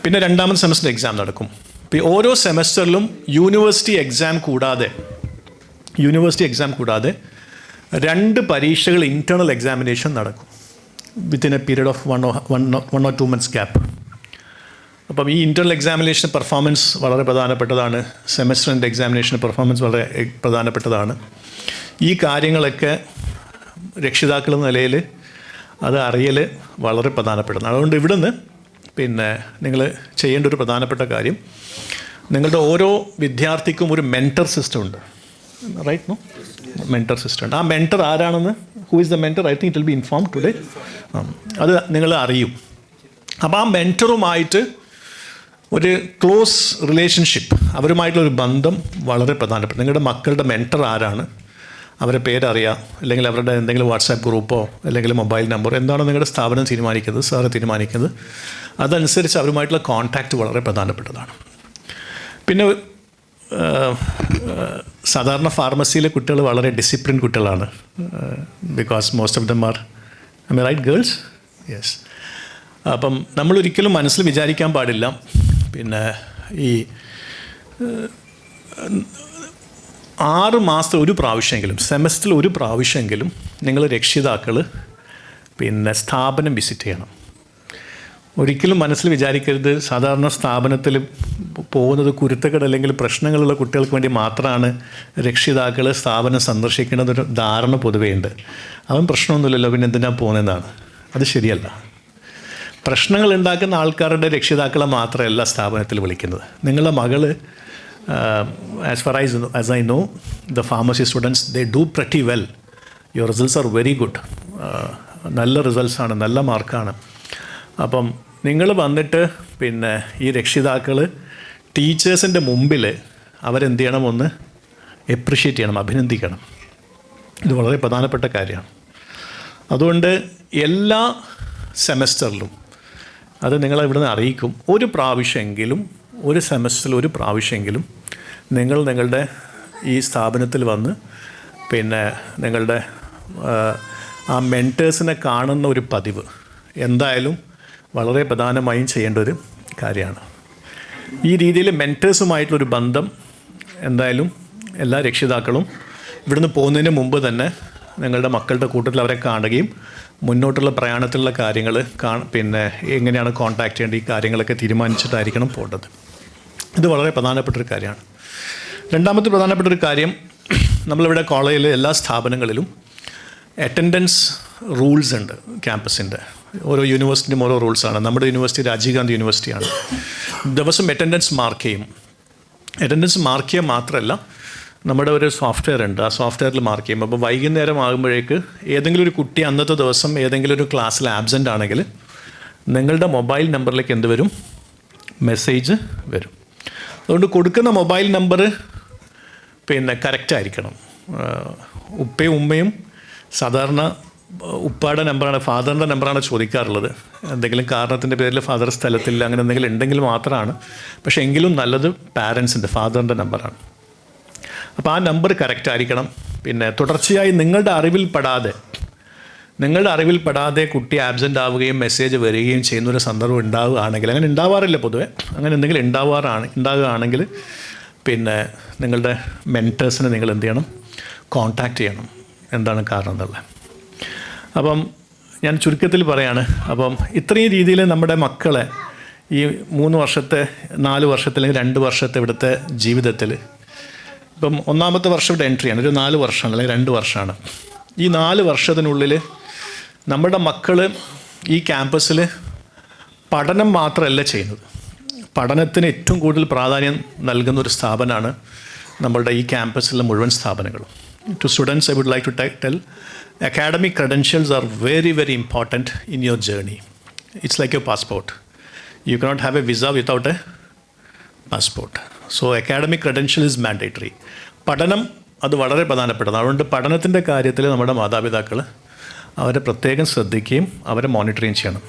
പിന്നെ 2ാമത്തെ സെമസ്റ്റർ എക്സാം നടക്കും. ഇപ്പോൾ ഓരോ സെമസ്റ്ററിലും യൂണിവേഴ്സിറ്റി എക്സാം കൂടാതെ 2 പരീക്ഷകൾ, ഇൻറ്റേർണൽ എക്സാമിനേഷൻ നടക്കും within A period of 1 or 2 months gap. അപ്പം ഈ ഇൻറ്റേർണൽ എക്സാമിനേഷൻ പെർഫോമൻസ് വളരെ പ്രധാനപ്പെട്ടതാണ്. സെമസ്റ്ററിൻ്റെ എക്സാമിനേഷൻ പെർഫോമൻസ് വളരെ പ്രധാനപ്പെട്ടതാണ്. ഈ കാര്യങ്ങളൊക്കെ രക്ഷിതാക്കൾ എന്ന നിലയിൽ അത് അറിയൽ വളരെ പ്രധാനപ്പെട്ടതാണ്. അതുകൊണ്ട് ഇവിടുന്ന് പിന്നെ നിങ്ങൾ ചെയ്യേണ്ട ഒരു പ്രധാനപ്പെട്ട കാര്യം, നിങ്ങളുടെ ഓരോ വിദ്യാർത്ഥിക്കും ഒരു മെൻറ്റർ സിസ്റ്റം ഉണ്ട്, റൈറ്റ്? നോ, മെൻറ്റർ സിസ്റ്റം ഉണ്ട്. ആ മെൻറ്റർ ആരാണെന്ന്, who is the mentor, I think it will be inform today. അത് നിങ്ങൾ അറിയും. അപ്പോൾ ആ മെൻറ്ററുമായിട്ട് ഒരു ക്ലോസ് റിലേഷൻഷിപ്പ്, അവരുമായിട്ടുള്ളൊരു ബന്ധം വളരെ പ്രധാനപ്പെട്ട. നിങ്ങളുടെ മക്കളുടെ മെൻറ്റർ ആരാണ്, അവരുടെ പേരറിയാം, അല്ലെങ്കിൽ അവരുടെ എന്തെങ്കിലും വാട്സാപ്പ് ഗ്രൂപ്പോ അല്ലെങ്കിൽ മൊബൈൽ നമ്പറോ എന്താണോ നിങ്ങളുടെ സ്ഥാപനം തീരുമാനിക്കുന്നത്, സാറ് തീരുമാനിക്കുന്നത്, അതനുസരിച്ച് അവരുമായിട്ടുള്ള കോൺടാക്റ്റ് വളരെ പ്രധാനപ്പെട്ടതാണ്. പിന്നെ സാധാരണ ഫാർമസിയിലെ കുട്ടികൾ വളരെ ഡിസിപ്ലിൻ കുട്ടികളാണ്. Because most of them are, I mean right girls? Yes. അപ്പം നമ്മളൊരിക്കലും മനസ്സിൽ വിചാരിക്കാൻ പാടില്ല, പിന്നെ ഈ 6 മാസത്തിൽ ഒരു പ്രാവശ്യമെങ്കിലും, സെമസ്റ്ററിൽ ഒരു പ്രാവശ്യമെങ്കിലും നിങ്ങൾ രക്ഷിതാക്കൾ പിന്നെ സ്ഥാപനം വിസിറ്റ് ചെയ്യണം. ഒരിക്കലും മനസ്സിൽ വിചാരിക്കരുത് സാധാരണ സ്ഥാപനത്തിൽ പോകുന്നത് കുരുത്തക്കേട് അല്ലെങ്കിൽ പ്രശ്നങ്ങളുള്ള കുട്ടികൾക്ക് വേണ്ടി മാത്രമാണ് രക്ഷിതാക്കൾ സ്ഥാപനം സന്ദർശിക്കേണ്ടതൊരു ധാരണ പൊതുവേ ഉണ്ട്. അവൻ പ്രശ്നമൊന്നുമില്ലല്ലോ, പിന്നെ എന്തിനാ പോകുന്നതെന്നാണ്. അത് ശരിയല്ല. പ്രശ്നങ്ങൾ ഉണ്ടാക്കുന്ന ആൾക്കാരുടെ രക്ഷിതാക്കളെ മാത്രമല്ല സ്ഥാപനത്തിൽ വിളിക്കുന്നത്. നിങ്ങളുടെ മകള്, as far as I know, the pharmacy students, they do pretty well. Your results are very good. നല്ല റിസൾട്ട്സാണ്, നല്ല മാർക്കാണ്. അപ്പം നിങ്ങൾ വന്നിട്ട് പിന്നെ ഈ രക്ഷിതാക്കൾ ടീച്ചേഴ്സിൻ്റെ മുമ്പിൽ അവരെന്ത് ചെയ്യണം, ഒന്ന് എപ്രിഷ്യേറ്റ് ചെയ്യണം, അഭിനന്ദിക്കണം. ഇത് വളരെ പ്രധാനപ്പെട്ട കാര്യമാണ്. അതുകൊണ്ട് എല്ലാ സെമസ്റ്ററിലും അത് നിങ്ങളെ ഇവിടുന്ന് അറിയിക്കും, ഒരു പ്രാവശ്യമെങ്കിലും, ഒരു സെമസ്റ്ററിൽ ഒരു പ്രാവശ്യമെങ്കിലും നിങ്ങളുടെ ഈ സ്ഥാപനത്തിൽ വന്ന് പിന്നെ നിങ്ങളുടെ ആ മെൻറ്റേഴ്സിനെ കാണുന്ന ഒരു പതിവ് എന്തായാലും വളരെ പ്രധാനമായും ചെയ്യേണ്ട ഒരു കാര്യമാണ്. ഈ രീതിയിൽ മെൻറ്റേഴ്സുമായിട്ടുള്ളൊരു ബന്ധം എന്തായാലും എല്ലാ രക്ഷിതാക്കളും ഇവിടുന്ന് പോകുന്നതിന് മുമ്പ് തന്നെ നിങ്ങളുടെ മക്കളുടെ കൂട്ടത്തിൽ അവരെ കാണുകയും മുന്നോട്ടുള്ള പ്രയാണത്തിലുള്ള കാര്യങ്ങൾ പിന്നെ എങ്ങനെയാണ് കോൺടാക്ട് ചെയ്യേണ്ടത്, ഈ കാര്യങ്ങളൊക്കെ തീരുമാനിച്ചിട്ടായിരിക്കണം പോകേണ്ടത്. ഇത് വളരെ പ്രധാനപ്പെട്ടൊരു കാര്യമാണ്. രണ്ടാമത്തെ പ്രധാനപ്പെട്ടൊരു കാര്യം, നമ്മളിവിടെ കോളേജിൽ എല്ലാ സ്ഥാപനങ്ങളിലും അറ്റൻഡൻസ് റൂൾസ് ഉണ്ട്. ക്യാമ്പസിൻ്റെ ഓരോ യൂണിവേഴ്സിറ്റിയും ഓരോ റൂൾസാണ്. നമ്മുടെ യൂണിവേഴ്സിറ്റി രാജീവ് ഗാന്ധി യൂണിവേഴ്സിറ്റിയാണ്. ദിവസം അറ്റൻഡൻസ് മാർക്ക് ചെയ്യും. അറ്റൻഡൻസ് മാർക്ക് ചെയ്യുക മാത്രമല്ല, നമ്മുടെ ഒരു സോഫ്റ്റ്വെയർ ഉണ്ട്. ആ സോഫ്റ്റ്വെയറിൽ മാർക്ക് ചെയ്യും. അപ്പോൾ വൈകുന്നേരം ആകുമ്പോഴേക്ക് ഏതെങ്കിലും ഒരു കുട്ടി അന്നത്തെ ദിവസം ഏതെങ്കിലും ഒരു ക്ലാസ്സിൽ ആബ്സെൻ്റ് ആണെങ്കിൽ നിങ്ങളുടെ മൊബൈൽ നമ്പറിലേക്ക് എന്ത് വരും, മെസ്സേജ് വരും. അതുകൊണ്ട് കൊടുക്കുന്ന മൊബൈൽ നമ്പർ പിന്നെ കറക്റ്റായിരിക്കണം. ഉപ്പയും ഉമ്മയും സാധാരണ ഉപ്പാടെ നമ്പറാണ്, ഫാദറിൻ്റെ നമ്പറാണ് ചോദിക്കാറുള്ളത്. എന്തെങ്കിലും കാരണത്തിൻ്റെ പേരിൽ ഫാദർ സ്ഥലത്തില്ല, അങ്ങനെ എന്തെങ്കിലും ഉണ്ടെങ്കിൽ മാത്രമാണ്. പക്ഷേ എങ്കിലും നല്ലത് പാരൻസിൻ്റെ, ഫാദറിൻ്റെ നമ്പറാണ്. അപ്പോൾ ആ നമ്പർ കറക്റ്റ് ആയിരിക്കണം. പിന്നെ തുടർച്ചയായി നിങ്ങളുടെ അറിവിൽപ്പെടാതെ കുട്ടി ആബ്സെൻ്റ് ആവുകയും മെസ്സേജ് വരികയും ചെയ്യുന്നൊരു സന്ദർഭം ഉണ്ടാവുകയാണെങ്കിൽ, അങ്ങനെ ഉണ്ടാവാറില്ല പൊതുവെ, അങ്ങനെ എന്തെങ്കിലും ഉണ്ടാകുകയാണെങ്കിൽ പിന്നെ നിങ്ങളുടെ മെൻറ്റേഴ്സിനെ നിങ്ങൾ എന്ത് ചെയ്യണം, കോൺടാക്റ്റ് ചെയ്യണം, എന്താണ് കാരണം എന്നുള്ളത്. അപ്പം ഞാൻ ചുരുക്കത്തിൽ പറയാണ്, അപ്പം ഇത്രയും രീതിയിൽ നമ്മുടെ മക്കളെ ഈ 3 വർഷത്തെ 4 വർഷത്തെ അല്ലെങ്കിൽ 2 വർഷത്തെ ഇവിടുത്തെ ജീവിതത്തിൽ, ഇപ്പം 1-ാമത്തെ വർഷം ഇവിടെ എൻട്രിയാണ്, ഒരു 4 വർഷമാണ് അല്ലെങ്കിൽ 2 വർഷമാണ്. ഈ 4 വർഷത്തിനുള്ളിൽ നമ്മുടെ മക്കൾ ഈ ക്യാമ്പസിൽ പഠനം മാത്രമല്ല ചെയ്യുന്നത്, പഠനത്തിന് ഏറ്റവും കൂടുതൽ പ്രാധാന്യം നൽകുന്ന ഒരു സ്ഥാപനമാണ് നമ്മളുടെ ഈ ക്യാമ്പസിലെ മുഴുവൻ സ്ഥാപനങ്ങളും. To students, I would like to tell, academic credentials are very, very important in your journey. It's like your passport. You cannot have a visa without a passport. So academic credential is mandatory. പഠനം അത് വളരെ പ്രധാനപ്പെട്ടതാണ്. അതുകൊണ്ട് പഠനത്തിൻ്റെ കാര്യത്തിൽ നമ്മുടെ മാതാപിതാക്കൾ അവരെ പ്രത്യേകം ശ്രദ്ധിക്കുകയും അവരെ മോണിറ്ററിങ് ചെയ്യണം.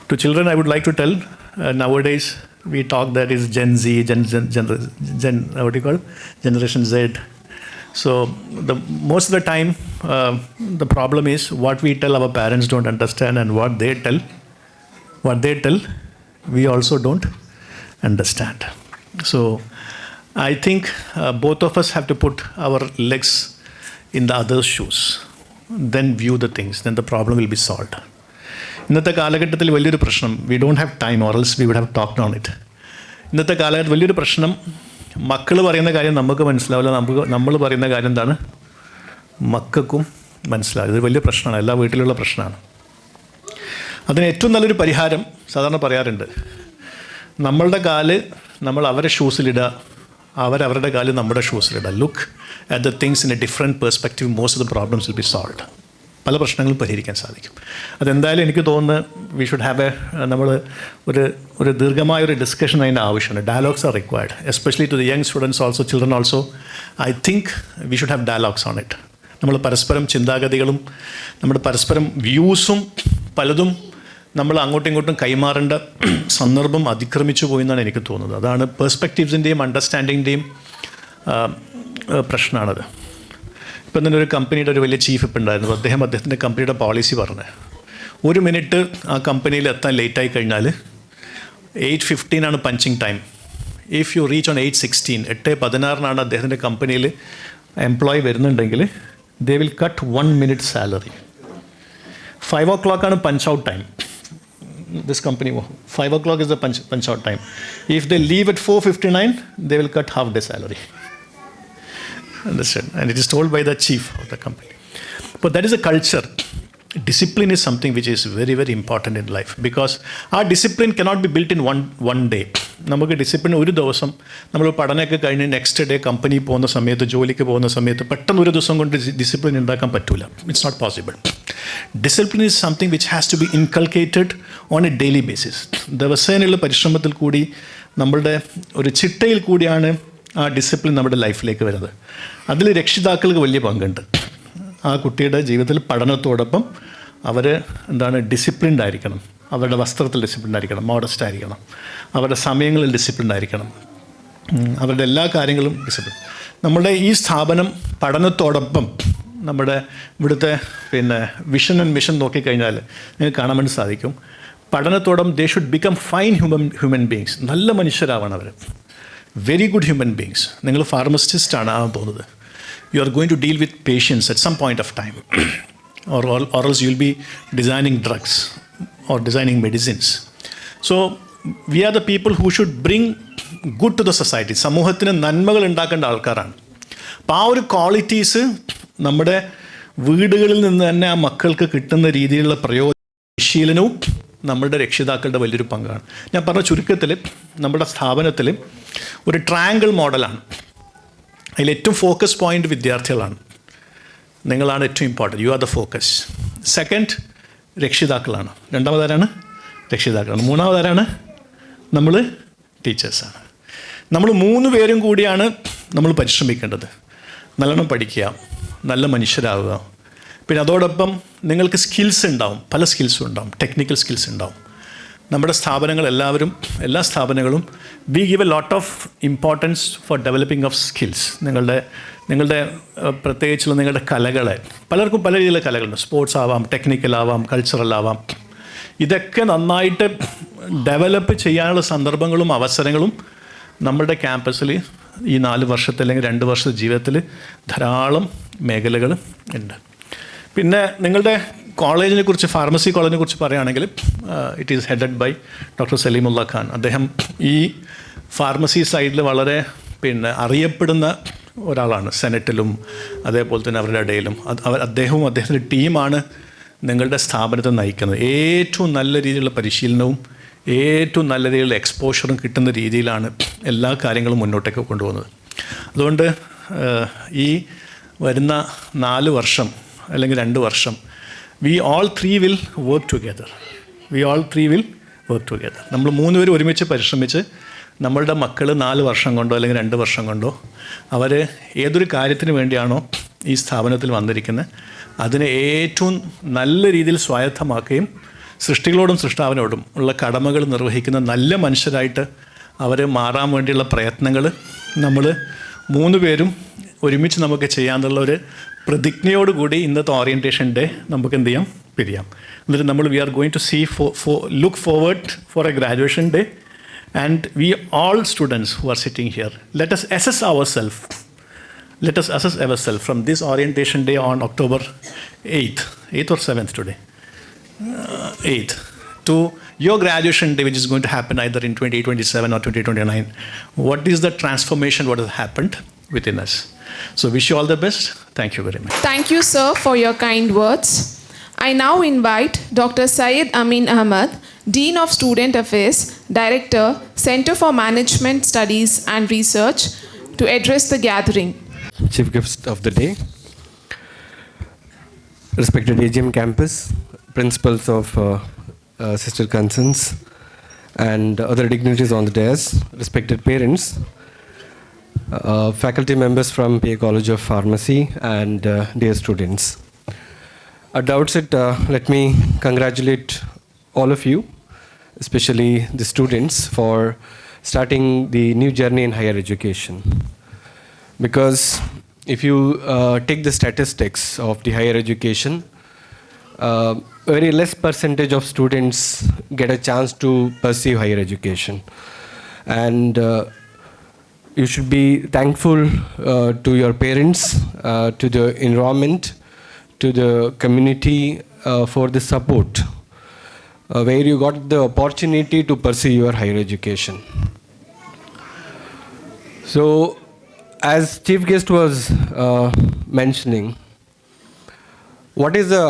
To children, I would like to tell, nowadays we talk that is Gen Z, what do you call, Generation Z. So most of the time, the problem is what we tell our parents don't understand, and what they tell, we also don't understand. So I think both of us have to put our legs in the other's shoes, then view the things, then the problem will be solved. ഇന്നത്തെ കാലഘട്ടത്തിൽ വലിയൊരു പ്രശ്നം, we don't have time or else we would have talked on it. ഇന്നത്തെ കാലഘട്ടത്തിൽ വലിയൊരു പ്രശ്നം, മക്കൾ പറയുന്ന കാര്യം നമുക്ക് മനസ്സിലാവില്ല, നമ്മൾ പറയുന്ന കാര്യം എന്താണ് മക്കൾക്കും മനസ്സിലാവില്ല. ഇത് വലിയ പ്രശ്നമാണ്, എല്ലാ വീട്ടിലുള്ള പ്രശ്നമാണ്. അതിന് ഏറ്റവും നല്ലൊരു പരിഹാരം സാധാരണ പറയാറുണ്ട്, നമ്മളുടെ കാല് നമ്മൾ അവരെ ഷൂസിലിടുക, അവരവരുടെ കാല് നമ്മുടെ ഷൂസിലിടുക. Look at the things in a different perspective, most of the problems will be solved. പല പ്രശ്നങ്ങളും പരിഹരിക്കാൻ സാധിക്കും. അതെന്തായാലും എനിക്ക് തോന്നുന്നു വി ഷുഡ് ഹാവ് നമ്മൾ ഒരു ദീർഘമായൊരു ഡിസ്കഷൻ അതിൻ്റെ ആവശ്യമുണ്ട്. Dialogues are required, especially to the young students also, children also. I think we should have dialogues on it. നമ്മൾ പരസ്പരം ചിന്താഗതികളും നമ്മുടെ പരസ്പരം വ്യൂസും പലതും നമ്മൾ അങ്ങോട്ടും ഇങ്ങോട്ടും കൈമാറേണ്ട സന്ദർഭം അതിക്രമിച്ചു പോയി എന്നാണ് എനിക്ക് തോന്നുന്നത്. അതാണ് പേഴ്സ്പെക്റ്റീവ്സിൻ്റെയും അണ്ടർസ്റ്റാൻഡിങ്ങിൻ്റെയും പ്രശ്നമാണത്. ഇപ്പം തന്നെ ഒരു കമ്പനിയുടെ ഒരു വലിയ ചീഫ് ഇപ്പം ഉണ്ടായിരുന്നു. അദ്ദേഹത്തിൻ്റെ കമ്പനിയുടെ പോളിസി പറഞ്ഞത്, 1 മിനിറ്റ് ആ കമ്പനിയിൽ എത്താൻ ലേറ്റായി കഴിഞ്ഞാൽ 8:15 punching time. If you reach on 8:16, 8:16 അദ്ദേഹത്തിൻ്റെ കമ്പനിയിൽ എംപ്ലോയി വരുന്നുണ്ടെങ്കിൽ they will cut 1 minute salary. 5 o'clock punch out time. This company, 5 o'clock is the punch out time. If they leave at 4:59, they will cut half their salary. Understand? And it is told by the chief of the company. But that is a culture. Discipline is something which is very, very important in life, because our discipline cannot be built in one day. നമുക്ക് discipline ഒരു ദിവസം നമ്മൾ പഠനമൊക്കെ കഴിഞ്ഞ് next day company പോകുന്ന സമയത്ത്, ജോലിക്ക് പോകുന്ന സമയത്ത് പെട്ടെന്ന് ഒരു ദിവസം കൊണ്ട് ഡിസിപ്ലിൻ ഉണ്ടാക്കാൻ പറ്റില്ല. It's not possible. Discipline is something which has to be inculcated on a daily basis. ദിവസേനയുള്ള പരിശ്രമത്തിൽ കൂടി, നമ്മളുടെ ഒരു ചിട്ടയിൽ കൂടിയാണ് ആ ഡിസിപ്ലിൻ നമ്മുടെ ലൈഫിലേക്ക് വരുന്നത്. അതിൽ രക്ഷിതാക്കൾക്ക് വലിയ പങ്കുണ്ട്. ആ കുട്ടിയുടെ ജീവിതത്തിൽ പഠനത്തോടൊപ്പം അവർ ഡിസിപ്ലിൻഡ് ആയിരിക്കണം. അവരുടെ വസ്ത്രത്തിൽ ഡിസിപ്ലിൻഡ് ആയിരിക്കണം, മോഡസ്റ്റ് ആയിരിക്കണം, അവരുടെ സമയങ്ങളിൽ ഡിസിപ്ലിൻഡ് ആയിരിക്കണം, അവരുടെ എല്ലാ കാര്യങ്ങളും ഡിസിപ്ലിൻ. നമ്മുടെ ഈ സ്ഥാപനം പഠനത്തോടൊപ്പം നമ്മുടെ ഇവിടുത്തെ വിഷൻ ആൻഡ് മിഷൻ നോക്കിക്കഴിഞ്ഞാൽ നിങ്ങൾക്ക് കാണാൻ വേണ്ടി സാധിക്കും. പഠനത്തോടൊപ്പം they should become fine human beings. നല്ല മനുഷ്യരാവണം അവർ, വെരി ഗുഡ് ഹ്യൂമൻ ബീങ്സ്. നിങ്ങൾ ഫാർമസിസ്റ്റാണ് ആവാൻ പോകുന്നത്. You are going to deal with patients at some point of time, or else you'll be designing drugs or designing medicines. So we are the people who should bring good to the society. സമൂഹത്തിന് നന്മകൾ ഉണ്ടാക്കേണ്ട ആൾക്കാരാണ്. അപ്പോൾ ആ ഒരു qualities നമ്മുടെ വീടുകളിൽ നിന്ന് തന്നെ ആ മക്കൾക്ക് കിട്ടുന്ന രീതിയിലുള്ള പരിശീലനവും നമ്മളുടെ രക്ഷിതാക്കളുടെ വലിയൊരു പങ്കാണ്. ഞാൻ പറഞ്ഞ ചുരുക്കത്തിൽ നമ്മുടെ സ്ഥാപനത്തിൽ ഒരു ട്രയാങ്കിൾ മോഡലാണ്. അതിലേറ്റവും ഫോക്കസ് പോയിൻ്റ് വിദ്യാർത്ഥികളാണ്. നിങ്ങളാണ് ഏറ്റവും important. You are the focus. Second രക്ഷിതാക്കളാണ്. രണ്ടാമതാരാണ്? രക്ഷിതാക്കളാണ്. മൂന്നാമതാരാണ്? നമ്മൾ ടീച്ചേഴ്സാണ്. നമ്മൾ 3 പേരും കൂടിയാണ് നമ്മൾ പരിശ്രമിക്കേണ്ടത്. നല്ലോണം പഠിക്കുക, നല്ല മനുഷ്യരാവുക, പിന്നെ അതോടൊപ്പം നിങ്ങൾക്ക് സ്കിൽസ് ഉണ്ടാവും, പല സ്കിൽസും ഉണ്ടാവും, ടെക്നിക്കൽ സ്കിൽസ് ഉണ്ടാവും. നമ്മുടെ സ്ഥാപനങ്ങൾ എല്ലാ സ്ഥാപനങ്ങളും we give a lot of importance for developing of skills. നിങ്ങളുടെ പ്രത്യേകിച്ചുള്ള നിങ്ങളുടെ കലകളെ, പലർക്കും പല രീതിയിലുള്ള കലകളുണ്ട്. സ്പോർട്സ് ആവാം, ടെക്നിക്കൽ ആവാം, കൾച്ചറൽ ആവാം. ഇതൊക്കെ നന്നായിട്ട് ഡെവലപ്പ് ചെയ്യാനുള്ള സന്ദർഭങ്ങളും അവസരങ്ങളും നമ്മുടെ ക്യാമ്പസിൽ ഈ 4 വർഷത്തെ അല്ലെങ്കിൽ 2 വർഷത്തെ ജീവിതത്തിൽ ധാരാളം മേഖലകൾ ഉണ്ട്. പിന്നെ നിങ്ങളുടെ കോളേജിനെ കുറിച്ച്, ഫാർമസി കോളേജിനെ കുറിച്ച് പറയുകയാണെങ്കിൽ it is headed by doctor Saleemulla Khan. അദ്ദേഹം ഈ ഫാർമസി സൈഡിൽ വളരെ അറിയപ്പെടുന്ന ഒരാളാണ്. സെനറ്റിലും അതേപോലെ തന്നെ അവരുടെ ഇടയിലും അദ്ദേഹവും അദ്ദേഹത്തിൻ്റെ ടീമാണ് നിങ്ങളുടെ സ്ഥാപനത്തെ നയിക്കുന്നത്. ഏറ്റവും നല്ല രീതിയിലുള്ള പരിശീലനവും ഏറ്റവും നല്ല രീതിയിലുള്ള എക്സ്പോഷറും കിട്ടുന്ന രീതിയിലാണ് എല്ലാ കാര്യങ്ങളും മുന്നോട്ടേക്ക് കൊണ്ടുപോകുന്നത്. അതുകൊണ്ട് ഈ വരുന്ന 4 വർഷം അല്ലെങ്കിൽ 2 വർഷം we all three will work together. നമ്മൾ 3 പേരും ഒരുമിച്ച് പരിശ്രമിച്ച് നമ്മളുടെ മക്കൾ 4 വർഷം കൊണ്ടോ അല്ലെങ്കിൽ 2 വർഷം കൊണ്ടോ അവർ ഏതൊരു കാര്യത്തിന് വേണ്ടിയാണോ ഈ സ്ഥാപനത്തിൽ വന്നിരിക്കുന്നത് അതിനെ ഏറ്റവും നല്ല രീതിയിൽ സ്വായത്തമാക്കുകയും സൃഷ്ടികളോടും സൃഷ്ടാവിനോടും ഉള്ള കടമകൾ നിർവഹിക്കുന്ന നല്ല മനുഷ്യരായിട്ട് അവർ മാറാൻ വേണ്ടിയുള്ള പ്രയത്നങ്ങൾ നമ്മൾ 3 പേരും ഒരുമിച്ച് നമുക്ക് ചെയ്യാനുള്ള ഒരു പ്രതിജ്ഞയോടുകൂടി ഇന്നത്തെ ഓറിയൻറ്റേഷൻ ഡേ നമുക്ക് എന്ത് ചെയ്യാം, പിരിയാം. എന്നിട്ട് നമ്മൾ we are going to look forward for a graduation day and we all students who are sitting here let us assess ourselves from this orientation day on October 8th or 7th today, 8th, to your graduation day, which is going to happen either in 2027 or 2029. What is the transformation, what has happened within us? So wish you all the best. Thank you very much. Thank you, sir, for your kind words. I now invite Dr. Syed Amin Ahmad, Dean of Student Affairs, Director, Center for Management Studies and Research, to address the gathering. Chief guest of the day, respected AGM campus, principals of sister concerns, and other dignitaries on the dais, respected parents, faculty members from PA College of Pharmacy, and dear students. At the outset, let me congratulate all of you, especially the students, for starting the new journey in higher education. Because if you take the statistics of the higher education, very less percentage of students get a chance to pursue higher education. And you should be thankful to your parents, to the environment, to the community for the support, where you got the opportunity to pursue your higher education. So, as chief guest was mentioning, what is the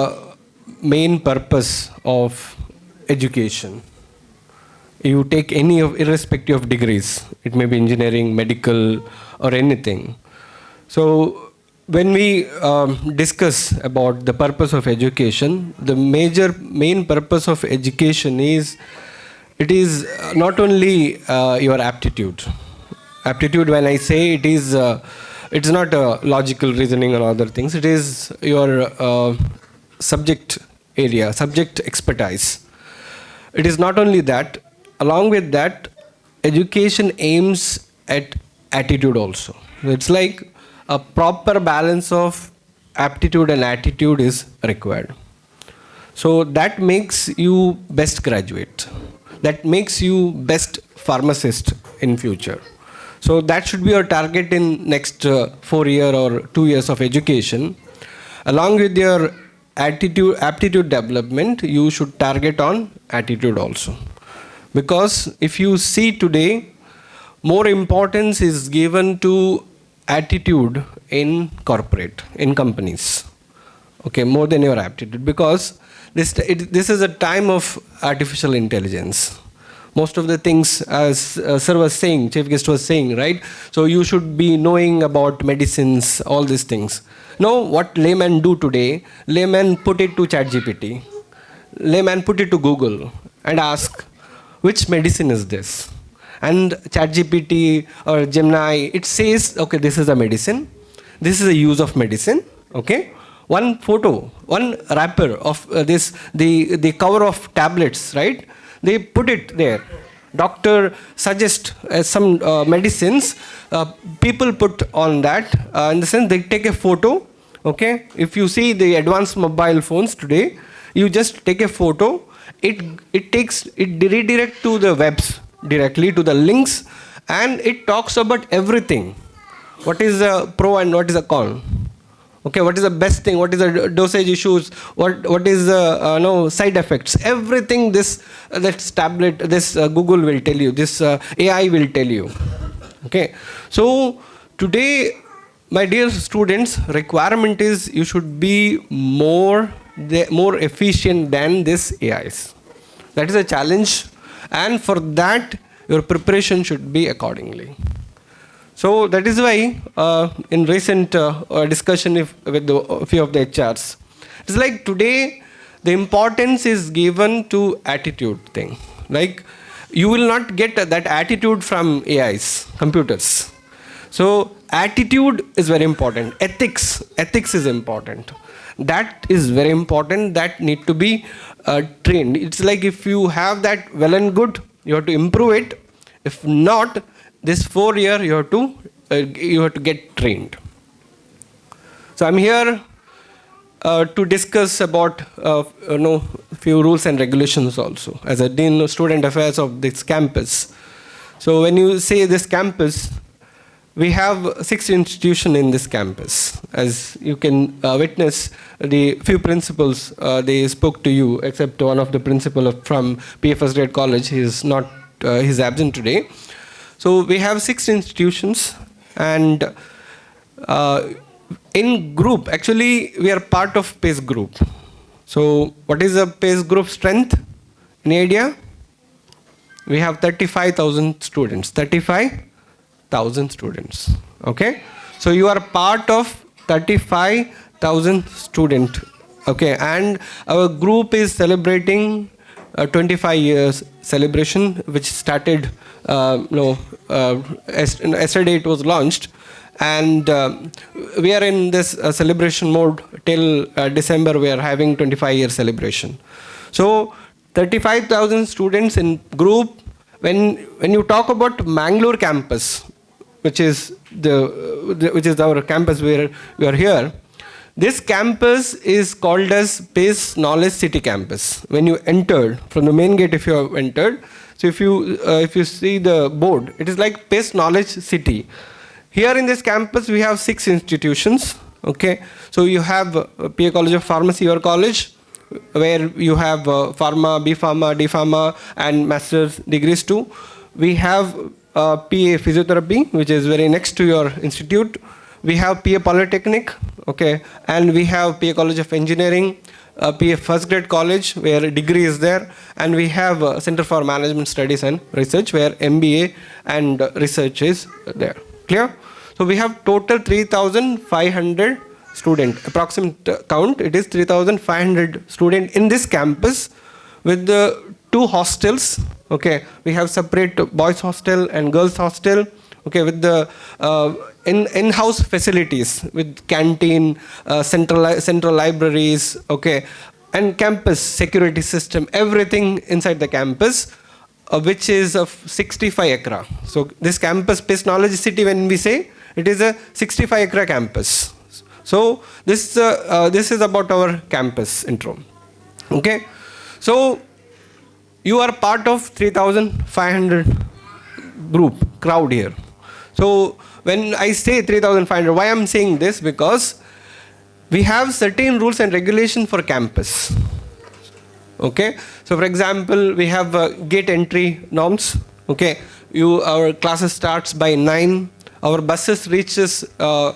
main purpose of education? You take any of, irrespective of degrees, it may be engineering, medical, or anything. So when we discuss about the purpose of education, the main purpose of education is, it is not only your aptitude. Aptitude, when I say it is, it's not logical reasoning and other things. It is your subject area, subject expertise. It is not only that. Along with that, education aims at attitude also. It's like a proper balance of aptitude and attitude is required. So that makes you best graduate. That makes you best pharmacist in future. So that should be your target in next 4 years or 2 years of education. Along with your aptitude development, you should target on attitude also. Because if you see today, more importance is given to attitude in corporate, in companies. Okay, more than your aptitude. Because this is a time of artificial intelligence. Most of the things, as sir was saying, chief guest was saying, right? So you should be knowing about medicines, all these things. Now, what laymen do today, laymen put it to ChatGPT. Layman put it to Google and ask, which medicine is this? And ChatGPT or Gemini, it says, okay, this is a medicine. This is a use of medicine. Okay. one photo, one wrapper of the cover of tablets, right? They put it there. Doctor suggest some medicines. People put on that in the sense they take a photo. Okay, if you see the advanced mobile phones today, you just take a photo. It redirect to the webs directly to the links, and it talks about everything. What is the pro and what is the con? Okay, what is the best thing? What is the dosage issues? What is the side effects? Everything this tablet, this Google will tell you. This AI will tell you. Okay, so today, my dear students, requirement is you should be more efficient than this AIs. That is a challenge, and for that your preparation should be accordingly. So that is why in recent discussion with a few of the HRs, it's like today the importance is given to attitude thing. Like you will not get that attitude from AIs, computers. So attitude is very important. Ethics is important. That is very important. That need to be trained. It's like if you have that well and good, you have to improve it. If not, this 4 year you have to get trained. So I'm here to discuss about few rules and regulations also as a Dean of Student Affairs of this campus. So when you say this campus, we have 6 institutions in this campus. As you can witness, the few principals they spoke to you, except one of the principal from PA First Grade College. He is not. He's absent today. So we have 6 institutions, and in group, actually we are part of PACE group. So what is the PACE group strength? Any idea? We have 35,000 students. 35,000 students. Okay. So you are part of 35,000 students. Okay. And our group is celebrating 25 years celebration, which started yesterday it was launched, and we are in this celebration mode till December. We are having 25-year celebration. So 35,000 students in group. When you talk about Mangalore campus, which is our campus where we are here, this campus is called as PACE Knowledge City Campus. When you entered from the main gate, if you have entered, so if you see the board, it is like PACE Knowledge City. Here in this campus, we have 6 institutions. Okay, so you have PA College of Pharmacy, your college, where you have Pharma, B Pharma, D Pharma, and Master's degrees too. We have PA Physiotherapy, which is very next to your institute. We have PA Polytechnic, okay, and we have PA College of Engineering, PA First Grade College, where degree is there, and we have Center for Management Studies and Research, where MBA and research is there. Clear? So we have total 3,500 students. Approximate count, it is 3,500 students in this campus with the 2 hostels. Okay, we have separate boys hostel and girls hostel. Okay, with the in-house facilities with canteen, central libraries, okay, and campus security system, everything inside the campus, which is of 65 acre. So this campus, PACE Knowledge City, when we say, it is a 65 acre campus. So this is about our campus intro. Okay, so you are part of 3,500 crowd here. So when I say 3,500, why I'm saying this? Because we have certain rules and regulations for campus. Okay, so for example, we have gate entry norms. Okay, our classes starts by 9. Our buses reaches,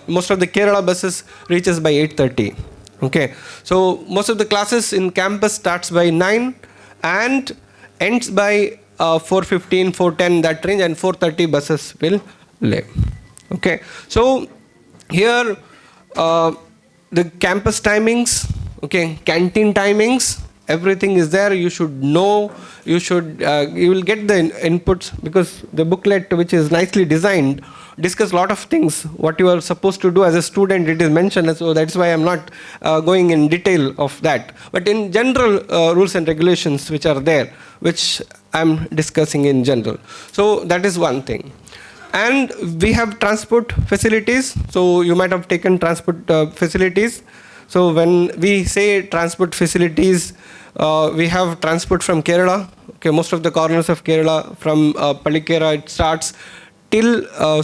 most of the Kerala buses reaches by 8:30. Okay, so most of the classes in campus starts by 9 and ends by 4:15, 4:10, that range, and 4:30 buses will leave. Okay, so here the campus timings, okay, canteen timings, everything is there. You should know, you will get the inputs, because the booklet, which is nicely designed, discuss a lot of things. What you are supposed to do as a student, it is mentioned, so that's why I'm not going in detail of that. But in general, rules and regulations which are there, which I'm discussing in general. So that is one thing. And we have transport facilities. So you might have taken transport facilities. So when we say transport facilities, we have transport from Kerala. Okay, most of the corners of Kerala, from Palikera it starts till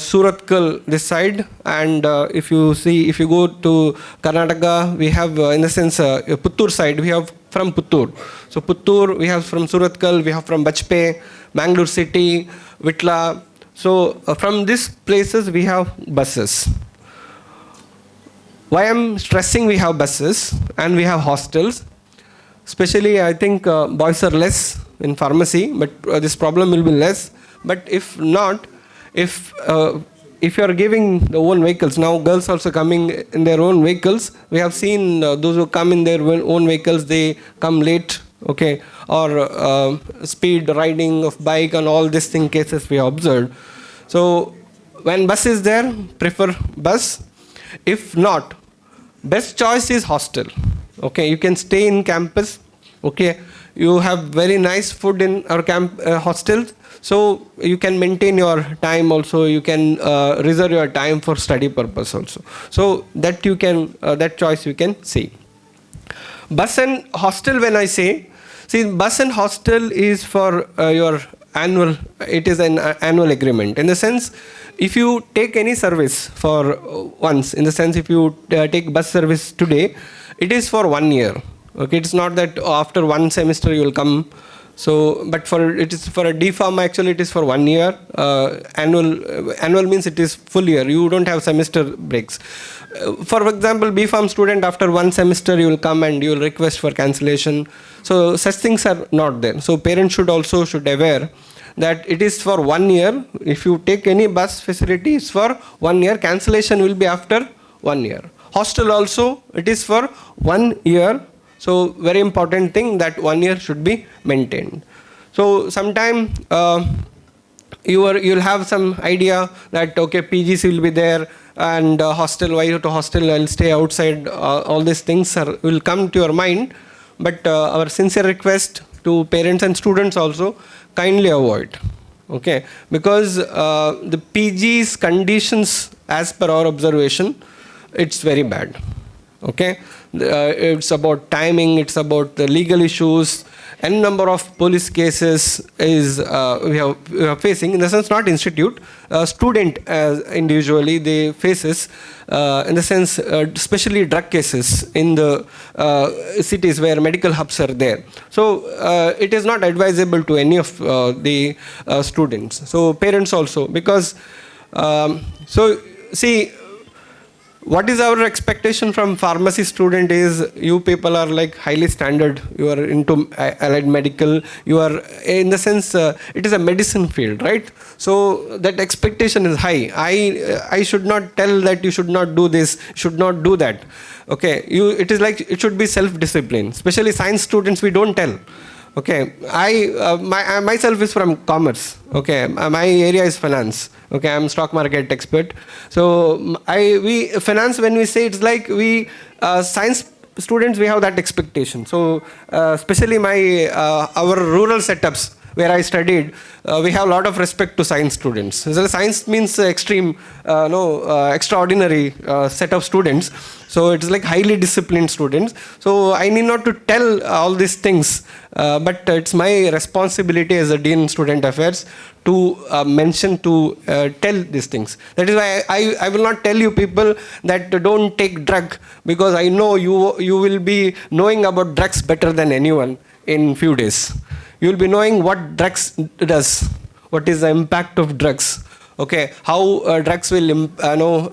Surathkal this side. And if you go to Karnataka, we have in the sense Puttur side, we have from Puttur. So Puttur, we have from Surathkal, we have from Bajpe, Bangalore city, Vitla. So from these places we have buses. Why I'm stressing we have buses and we have hostels, especially I think boys are less in pharmacy, but this problem will be less. But if not, if you are giving the own vehicles, now girls also coming in their own vehicles, we have seen those who come in their own vehicles, they come late, okay, or speed riding of bike and all these thing cases we have observed. So when bus is there, prefer bus. If not, best choice is hostel. Okay, you can stay in campus. Okay, you have very nice food in our hostels. So you can maintain your time also. You can reserve your time for study purpose also. So that you can that choice you can see. Bus and hostel, when I say, see, bus and hostel is for your annual. It is an annual agreement. In the sense, if you take any service for once, in the sense if you take bus service today, it is for 1 year. Okay, it's not that after one semester you will come. So, but it is for a D.Pharm actually it is for 1 year. Annual means it is full year. You don't have semester breaks. For example, B.Pharm student, after one semester you will come and you will request for cancellation. So such things are not there. So parents should aware that it is for 1 year. If you take any bus facilities for 1 year, cancellation will be after 1 year. Hostel also, it is for 1 year. So very important thing that 1 year should be maintained. So sometime you'll have some idea that okay, PGC will be there and hostel, why to hostel, I'll stay outside, all these things will come to your mind. But our sincere request to parents and students also, kindly avoid. Okay, because the PG's conditions as per our observation, it's very bad. Okay, it's about timing, it's about the legal issues, n number of police cases is we are facing, in the sense not institute, student individually they faces, in the sense especially drug cases in the cities where medical hubs are there. So it is not advisable to any of the students. So parents also, because so see, what is our expectation from pharmacy student is you people are like highly standard, you are into allied medical, you are in the sense it is a medicine field, right? So that expectation is high. I should not tell that you should not do this, should not do that. Okay, it is like it should be self-discipline. Especially science students, we don't tell. Okay, I myself is from commerce. Okay, my area is finance. Okay, I'm stock market expert. So we finance, when we say, it's like we science students, we have that expectation. So especially our rural setups where I studied, we have a lot of respect to science students. So science means extraordinary set of students. So it's like highly disciplined students. So I need not to tell all these things, but it's my responsibility as a Dean Student Affairs to mention, to tell these things. That is why I will not tell you people that don't take drug, because I know you will be knowing about drugs better than anyone in few days. You will be knowing what drugs does, what is the impact of drugs, okay, how drugs will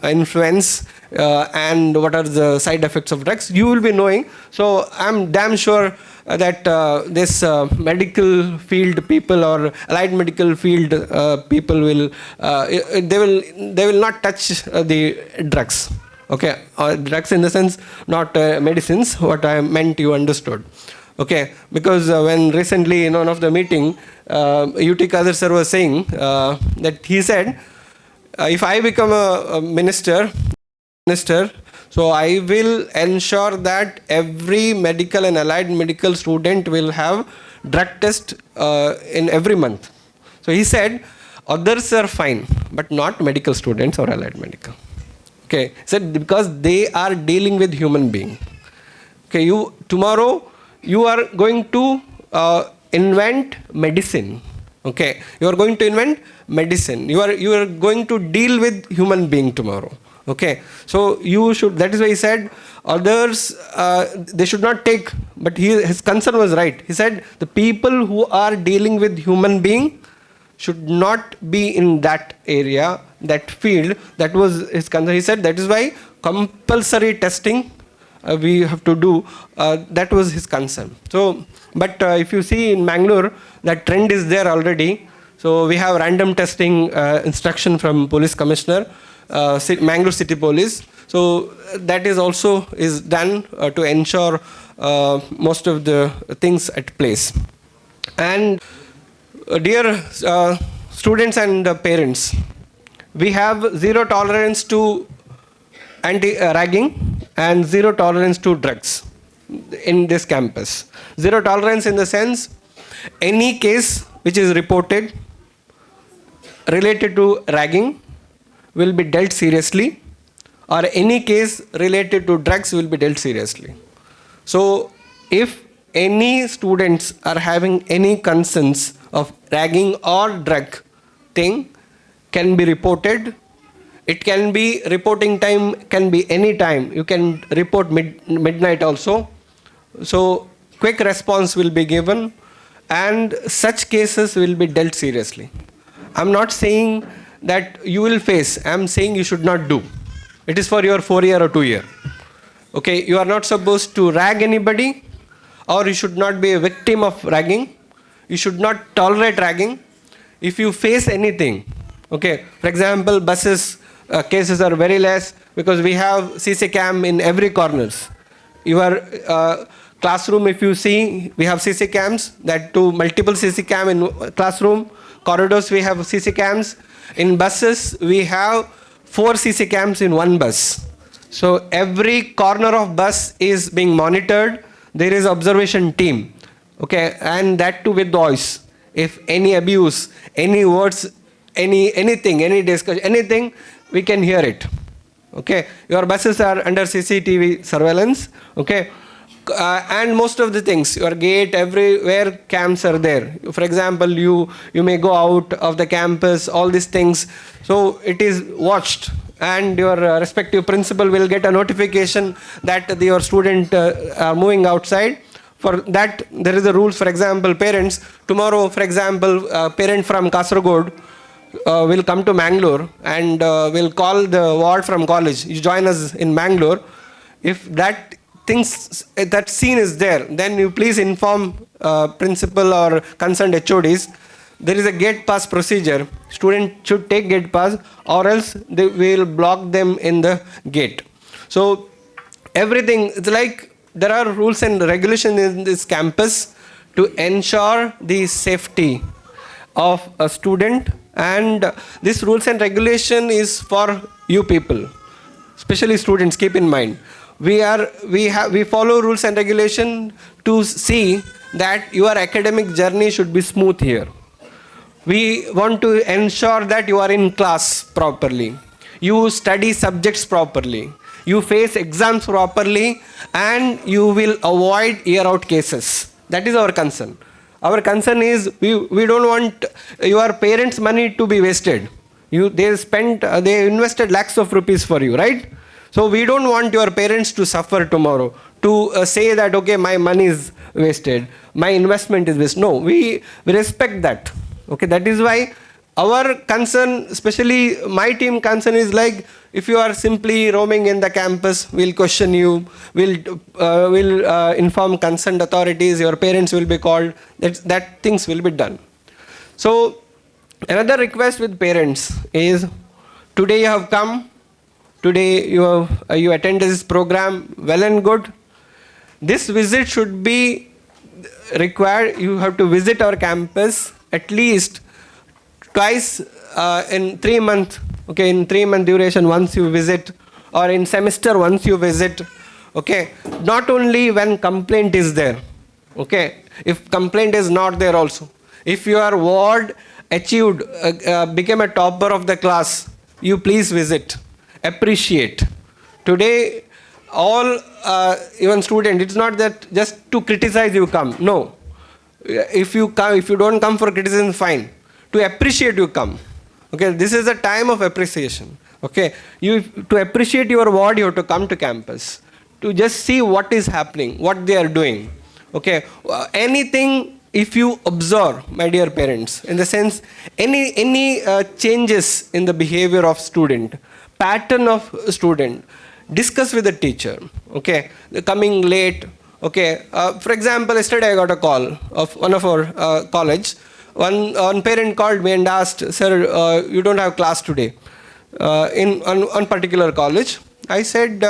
influence and what are the side effects of drugs. You will be knowing. So I'm damn sure that this medical field people or allied medical field people will they will not touch the drugs. Okay, drugs in the sense not medicines. What I meant, you understood. Okay, because when recently in one of the meeting, UT Kadir sir was saying that he said, if I become a minister, so I will ensure that every medical and allied medical student will have drug test in every month. So he said, others are fine, but not medical students or allied medical. Okay, he said because they are dealing with human being. Okay, tomorrow you are going to invent medicine. Okay, you are going to invent medicine. You are going to deal with human being tomorrow. Okay, so you should. That is why he said others they should not take. But his concern was right. He said the people who are dealing with human being should not be in that area, that field. That was his concern. He said that is why compulsory testing we have to do. That was his concern. So, but if you see in Mangalore, that trend is there already. So we have random testing instruction from Police Commissioner, Mangalore City Police. So that is also is done to ensure most of the things at place. And dear students and parents, we have zero tolerance to anti-ragging and zero tolerance to drugs in this campus. Zero tolerance in the sense, any case which is reported related to ragging will be dealt seriously, or any case related to drugs will be dealt seriously. So if any students are having any concerns of ragging or drug thing, can be reported. It can be, reporting time can be any time. You can report midnight also. So quick response will be given and such cases will be dealt seriously. I'm not saying that you will face, I'm saying you should not do. It is for your 4-year or 2-year. Okay, you are not supposed to rag anybody, or you should not be a victim of ragging. You should not tolerate ragging. If you face anything, okay, for example, buses cases are very less because we have CC cam in every corners. Your classroom, if you see, we have CC cams, that to multiple CC cam in classroom. Corridors, we have CC cams. In buses, we have 4 CC cams in one bus. So every corner of bus is being monitored. There is observation team, okay, and that too with voice. If any abuse, any words, anything, any discussion, anything, we can hear it. Okay, your buses are under CCTV surveillance. Okay, and most of the things, your gate, everywhere cams are there. For example, you may go out of the campus, all these things. So it is watched, and your respective principal will get a notification that your student are moving outside. For that, there is a rule. For example, parents, tomorrow, for example, a parent from Kasaragod will come to Mangalore and will call the ward from college. You join us in Mangalore. If that scene is there, then you please inform principal or concerned HODs. There is a gate pass procedure. Student should take gate pass, or else they will block them in the gate. So everything, it's like there are rules and regulations in this campus to ensure the safety of a student, and this rules and regulation is for you people, especially students. Keep in mind, we follow rules and regulation to see that your academic journey should be smooth here. We want to ensure that you are in class properly, you study subjects properly, you face exams properly, and you will avoid year-out cases. That is our concern. Our concern is we don't want your parents' money to be wasted. They invested lakhs of rupees for you, right? So we don't want your parents to suffer tomorrow, to say that, okay, my money is wasted, my investment is wasted. No, we respect that. Okay, that is why our concern, especially my team concern, is like, if you are simply roaming in the campus, we'll question you, we'll inform concerned authorities, your parents will be called, that things will be done. So another request with parents is, today you have come, today you attended this program, well and good. This visit should be required. You have to visit our campus at least twice in 3 months, Okay, in 3-month duration, once you visit, or in semester, once you visit. Okay, not only when complaint is there. Okay, if complaint is not there also. If your ward achieved, became a topper of the class, you please visit, appreciate. Today, all even student, it's not that just to criticize you come. No, if you don't come for criticism, fine. To appreciate you come. Okay, this is a time of appreciation. Okay, to appreciate your ward, you have to come to campus to just see what is happening, what they are doing. Okay, anything. If you observe, my dear parents, in the sense, any changes in the behavior of student, pattern of student, discuss with the teacher. Okay, coming late. Okay, for example, yesterday I got a call of one of our college. One parent called me and asked, "Sir, you don't have class today." In one particular college, I said,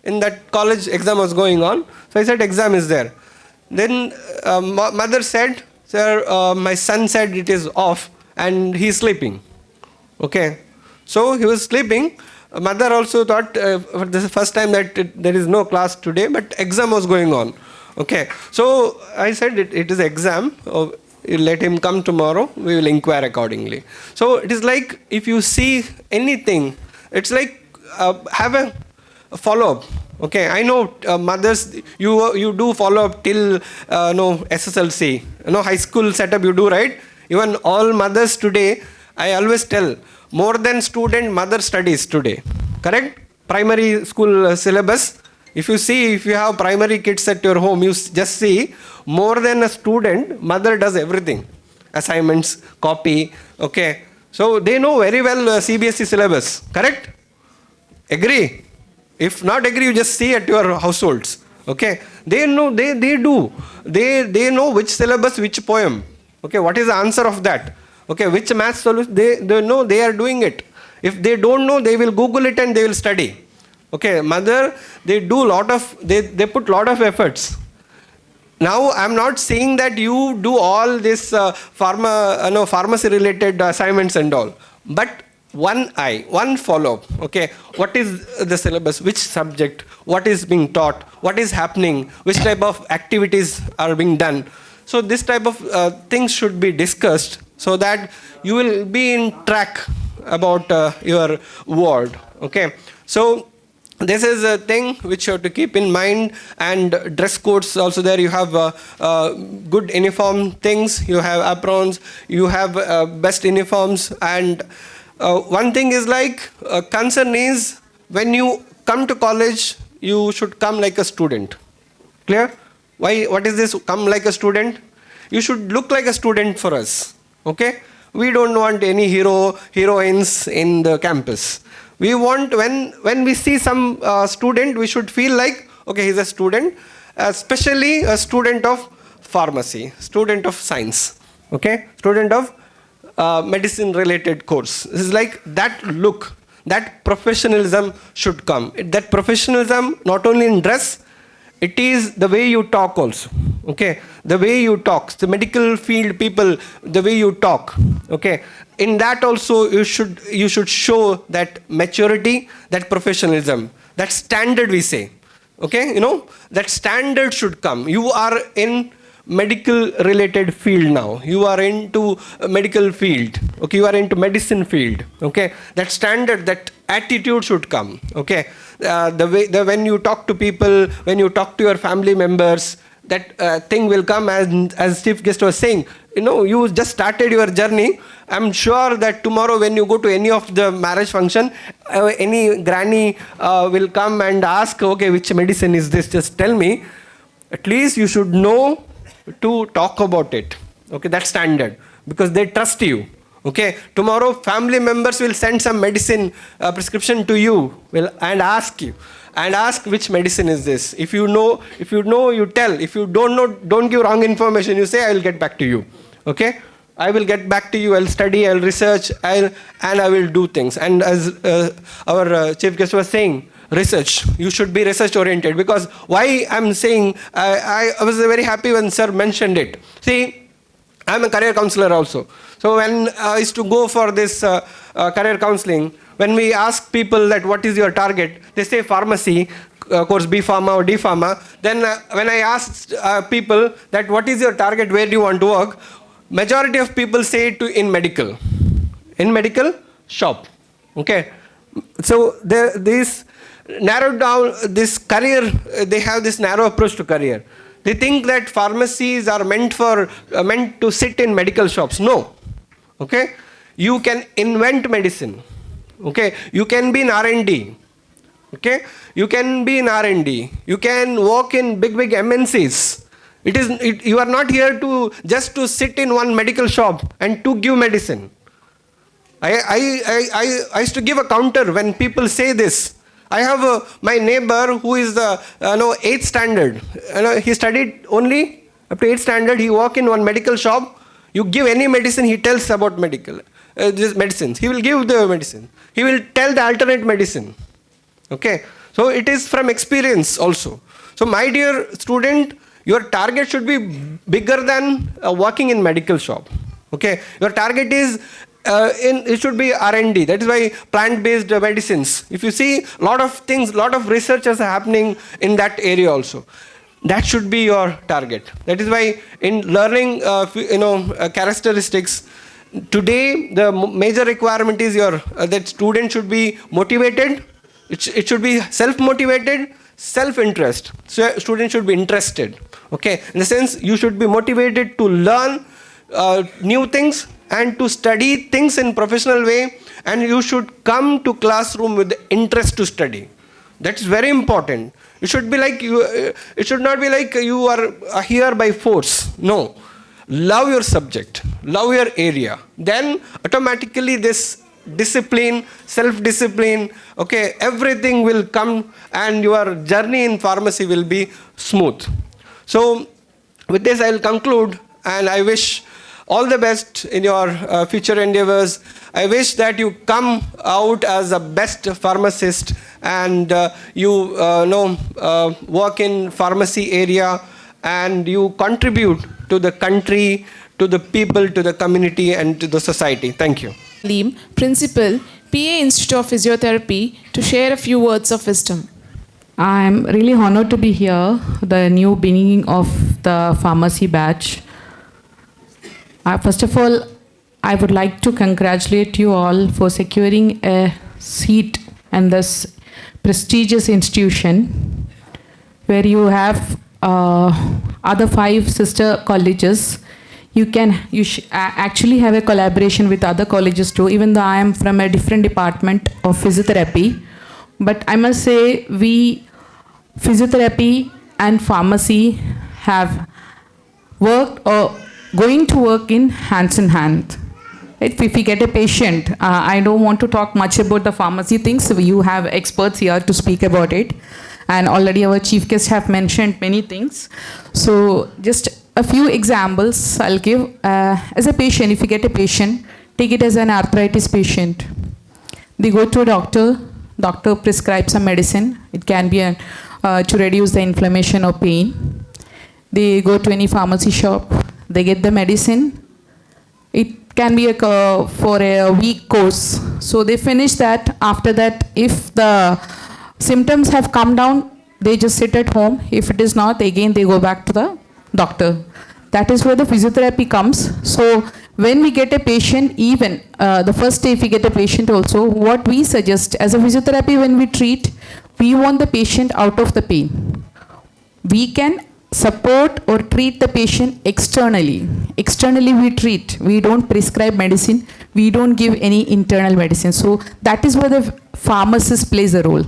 in that college exam was going on, so I said exam is there. Then mother said, "Sir, my son said it is off and he is sleeping." Okay, so he was sleeping. Mother also thought for the first time that there is no class today, but exam was going on. Okay, so I said it is exam. Let him come tomorrow. We will inquire accordingly. So it is like if you see anything, it's like have a follow-up. Okay, I know mothers, you do follow-up till SSLC, high school setup you do, right? Even all mothers today, I always tell, more than student, mother studies today. Correct? Primary school syllabus. If you have primary kids at your home, you just see, more than a student, mother does everything. Assignments, copy, okay. So they know very well CBSE syllabus. Correct? Agree? If not agree, you just see at your households. Okay, they know, they do. They know which syllabus, which poem. Okay, what is the answer of that? Okay, which math solution, they know, they are doing it. If they don't know, they will Google it and they will study. Okay, mother, they do they put lot of efforts. Now, I'm not saying that you do all this pharmacy related assignments and all, but one follow-up. Okay, what is the syllabus, which subject, what is being taught, what is happening, which type of activities are being done. So this type of things should be discussed so that you will be in track about your ward. Okay, so this is a thing which you have to keep in mind, and dress codes also there. You have good uniform things, you have aprons, you have best uniforms, and one thing is like concern is when you come to college, you should come like a student. Clear? Why? What is this? Come like a student? You should look like a student for us. Okay? We don't want any heroines in the campus. We want when we see some student, we should feel like, okay, he's a student, especially a student of pharmacy, student of science, okay, student of medicine related course. This is like that look, that professionalism should come. That professionalism not only in dress, it is the way you talk also. Okay, the way you talk, the medical field people, the way you talk. Okay, in that also you should show that maturity, that professionalism, that standard we say. Okay, that standard should come. You are in medical related field now. You are into a medical field. Okay, you are into medicine field. Okay, that standard, that attitude should come. Okay, when you talk to people, when you talk to your family members, that thing will come. As chief guest was saying, you just started your journey. I'm sure that tomorrow when you go to any of the marriage function, any granny will come and ask, okay, which medicine is this? Just tell me. At least you should know to talk about it. Okay, that's standard, because they trust you. Okay, tomorrow family members will send some medicine prescription to you and ask you. And ask which medicine is this. If you know, you tell. If you don't know, don't give wrong information. You say, I will get back to you. Okay? I will get back to you. I'll study, I'll research, and I will do things. And as our chief guest was saying, research. You should be research oriented. Because why I'm saying, I was very happy when sir mentioned it. See, I'm a career counselor also. So when I used to go for this career counseling, when we ask people that what is your target, they say pharmacy, course B Pharma or D Pharma. Then when I ask people that what is your target, where do you want to work, majority of people say in medical shop. Okay, so this narrowed down this career. They have this narrow approach to career. They think that pharmacies are meant to sit in medical shops. No. Okay, you can invent medicine. Okay, you can be in R&D. Okay, you can be in R&D. You can work in big MNCs. You are not here to just to sit in one medical shop and to give medicine. I used to give a counter when people say this. I have my neighbor who is the 8th standard. He studied only up to 8th standard. He work in one medical shop. You give any medicine, he tells about these medicines. He will give the medicine. He will tell the alternate medicine. Okay, so it is from experience also. So my dear student, your target should be bigger than working in medical shop. Okay, your target is it should be R&D. That is why plant-based medicines. If you see a lot of things, lot of research is happening in that area also. That should be your target. That is why in learning, characteristics. Today, the major requirement is that student should be motivated. It should be self-motivated, self-interest. So student should be interested. Okay, in the sense you should be motivated to learn new things and to study things in professional way, and you should come to classroom with the interest to study. That's very important. It should be like it should not be like you are here by force. No. Love your subject, love your area. Then automatically this discipline, self-discipline, okay, everything will come and your journey in pharmacy will be smooth. So with this I will conclude, and I wish all the best in your future endeavors. I wish that you come out as a best pharmacist and you work in pharmacy area and you contribute to the country, to the people, to the community and to the society. Thank you. Leem, Principal, PA Institute of Physiotherapy, to share a few words of wisdom. I'm really honored to be here, the new beginning of the pharmacy batch. First of all, I would like to congratulate you all for securing a seat in this prestigious institution where you have other 5 sister colleges. You actually have a collaboration with other colleges too, even though I am from a different department of physiotherapy. But I must say, physiotherapy and pharmacy have worked or going to work in hand. If we get a patient, I don't want to talk much about the pharmacy things. So you have experts here to speak about it. And already our chief guests have mentioned many things. So just a few examples I'll give. As a patient, if you get a patient, take it as an arthritis patient. They go to a doctor prescribes some medicine. It can be to reduce the inflammation or pain. They go to any pharmacy shop. They get the medicine. It can be for a week course. So they finish that. After that, if the symptoms have come down, they just sit at home. If it is not, again they go back to the doctor. That is where the physiotherapy comes. So when we get a patient, even the first day if we get a patient also, what we suggest as a physiotherapy when we treat, we want the patient out of the pain. We can support or treat the patient externally. Externally we treat. We don't prescribe medicine. We don't give any internal medicine. So that is where the pharmacist plays a role.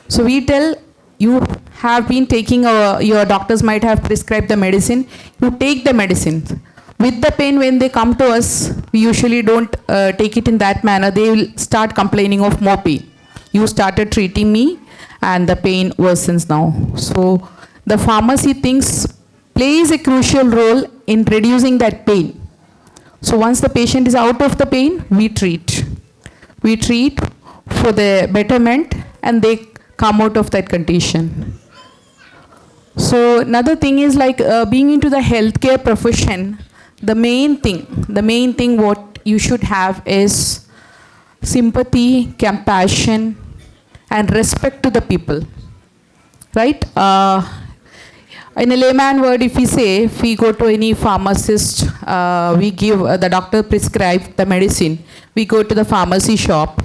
So we tell you have been taking, your doctors might have prescribed the medicine. You take the medicine. With the pain, when they come to us, we usually don't take it in that manner. They will start complaining of more pain. You started treating me and the pain worsens now. So the pharmacy plays a crucial role in reducing that pain. So once the patient is out of the pain, we treat. We treat for the betterment and they come out of that condition. So another thing is like being into the healthcare profession, the main thing what you should have is sympathy, compassion, and respect to the people. Right? In a layman word, if we go to any pharmacist, we give, the doctor prescribe the medicine, we go to the pharmacy shop.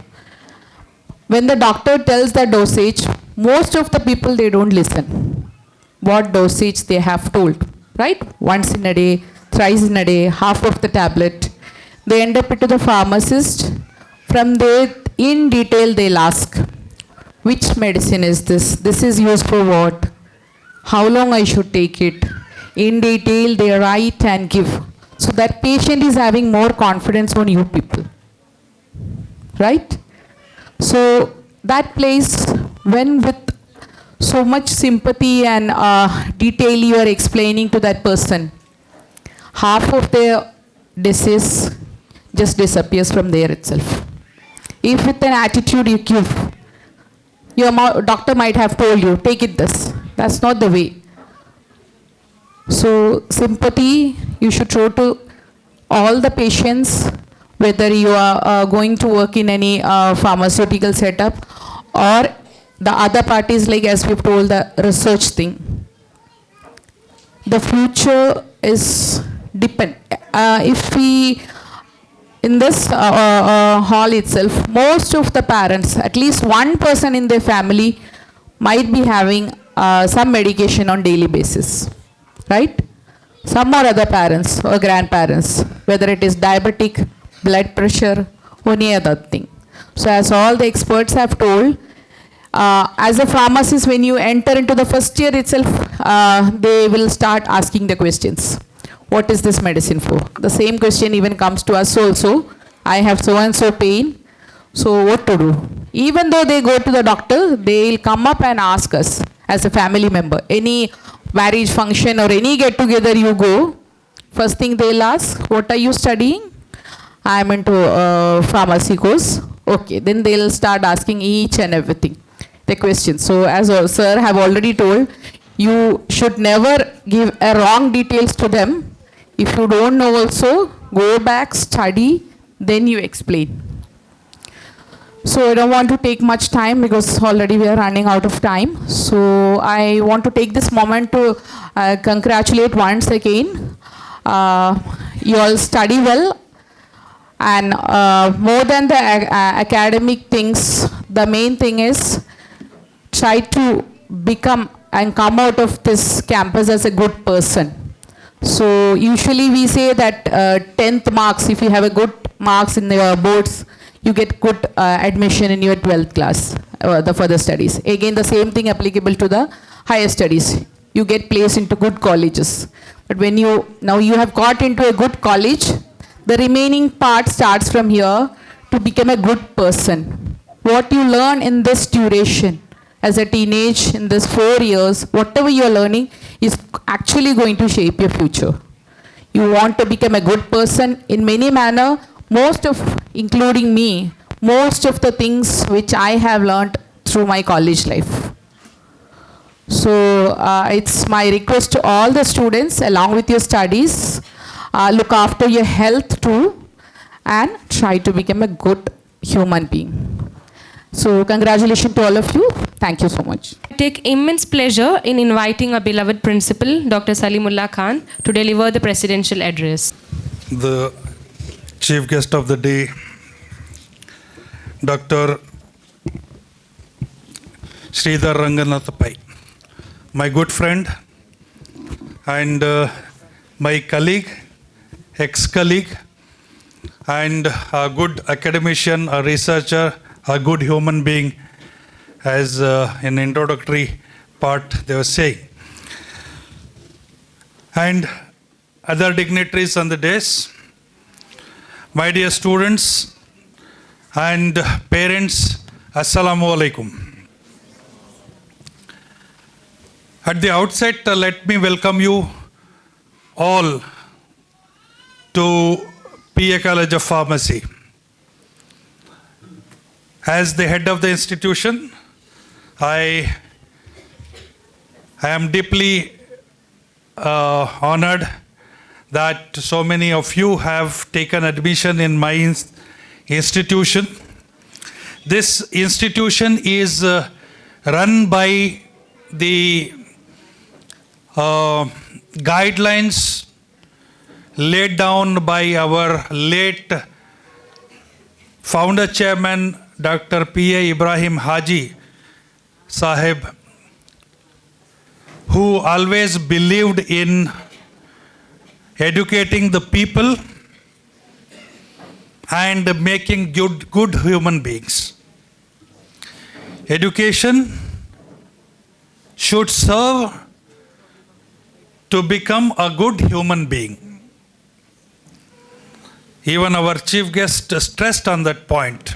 When the doctor tells the dosage, most of the people, they don't listen. What dosage they have told, right? Once in a day, thrice in a day, half of the tablet. They end up into the pharmacist. From there, in detail, they'll ask, which medicine is this? This is used for what? How long I should take it? In detail, they write and give. So that patient is having more confidence on you people. Right? So that place, when with so much sympathy and detail you are explaining to that person, half of their disease just disappears from there itself. If with an attitude you give, your doctor might have told you, take it this. That's not the way. So sympathy you should show to all the patients, whether you are going to work in any pharmaceutical setup or the other parties, like as we've told, the research thing. The future is depend. If we, in this hall itself, most of the parents, at least one person in their family might be having some medication on daily basis, right? Some or other parents or grandparents, whether it is diabetic, blood pressure, or any other thing. So as all the experts have told, as a pharmacist, when you enter into the first year itself, they will start asking the questions. What is this medicine for? The same question even comes to us also. I have so and so pain, so what to do? Even though they go to the doctor, they will come up and ask us as a family member. Any marriage function or any get together you go, first thing they'll ask, what are you studying? I am into pharmacy course. Okay, then they'll start asking each and everything, the questions. So as sir have already told, you should never give a wrong details to them. If you don't know also, go back, study, then you explain. So I don't want to take much time because already we are running out of time. So I want to take this moment to congratulate once again. You all study well, and more than the academic things, the main thing is try to become and come out of this campus as a good person. So usually we say that 10th marks, if you have a good marks in your boards, you get good admission in your 12th class, the further studies. Again, the same thing applicable to the higher studies. You get placed into good colleges. But when now you have got into a good college, the remaining part starts from here to become a good person. What you learn in this duration, as a teenage, in this 4 years, whatever you are learning is actually going to shape your future. You want to become a good person in many manner. Most of, including me, most of the things which I have learned through my college life. So it's my request to all the students, along with your studies, look after your health too, and try to become a good human being. So congratulations to all of you. Thank you so much. I take immense pleasure in inviting our beloved principal, Dr. Salimullah Khan, to deliver the presidential address. The chief guest of the day, Dr. Sridhar Ranganath Pai, my good friend and my colleague, ex-colleague, and a good academician, a researcher, a good human being, as in introductory part they were saying. And other dignitaries on the dais, my dear students and parents, Assalamu alaikum. At the outset, let me welcome you all to PA College of Pharmacy. As the head of the institution, I am deeply honored that so many of you have taken admission in my institution. This institution is run by the guidelines laid down by our late founder chairman Dr. P.A. Ibrahim Haji Sahib, who always believed in educating the people and making good human beings. Education should serve to become a good human being. Even our chief guest stressed on that point.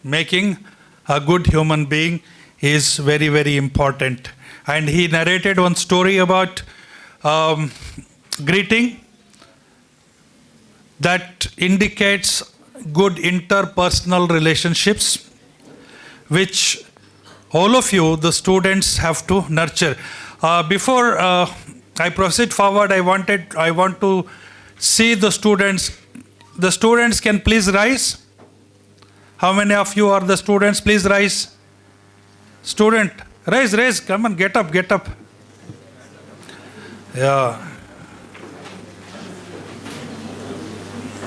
Making a good human being is very, very important. And he narrated one story about greeting that indicates good interpersonal relationships, which all of you, the students, have to nurture. Before I proceed forward, I want to see the students. The students can please rise. How many of you are the students? Please rise. Student, rise, come on, get up. Yeah.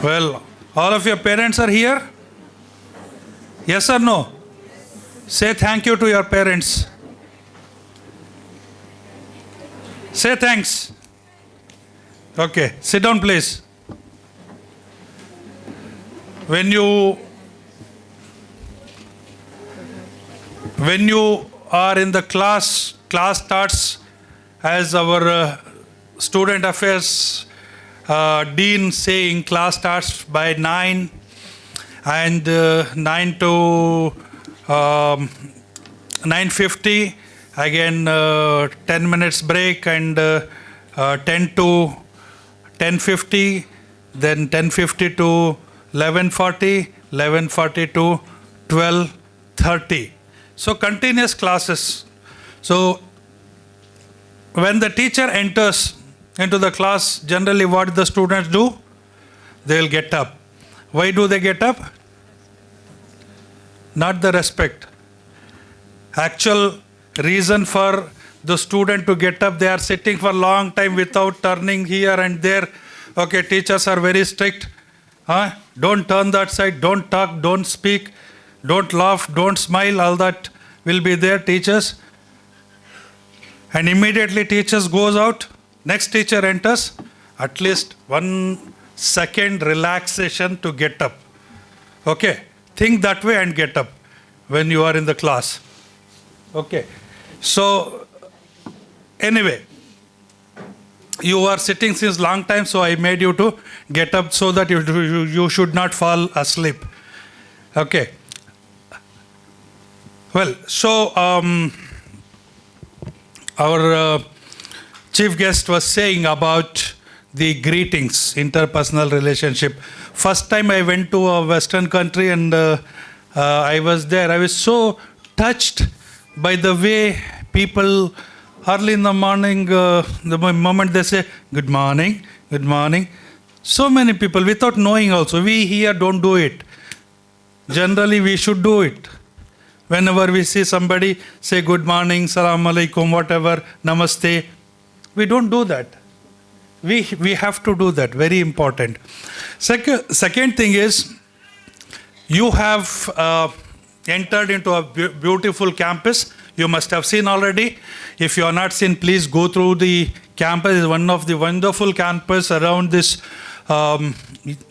Well, all of your parents are here? Yes or no? Say thank you to your parents. Say thanks. Okay, sit down please. When you are in the class starts, as our student affairs dean saying, class starts by 9 and 9 to 9:50, again 10 minutes break, and 10 to 10:50, then 10:50 to 11:40, 11:40 to 12:30. So continuous classes. So when the teacher enters into the class, generally what the students do? They will get up. Why do they get up? Not the respect. Actual reason for the student to get up, they are sitting for a long time without turning here and there. Okay, teachers are very strict. Don't turn that side, don't talk, don't speak, don't laugh, don't smile, all that will be there, teachers. And immediately teachers goes out, next teacher enters, at least 1 second relaxation to get up. Okay, think that way and get up when you are in the class. Okay, so anyway, you are sitting since long time, so I made you to get up so that you should not fall asleep. Okay. Well, so our chief guest was saying about the greetings, interpersonal relationship. First time I went to a Western country and I was there. I was so touched by the way people early in the morning, the moment they say, good morning, good morning. So many people without knowing also. We here don't do it. Generally we should do it. Whenever we see somebody say good morning, salam alaikum, whatever, namaste, we don't do that. We have to do that, very important. Second thing is, you have entered into a beautiful campus. You must have seen already. If you are not seen, please go through the campus. It's one of the wonderful campus around this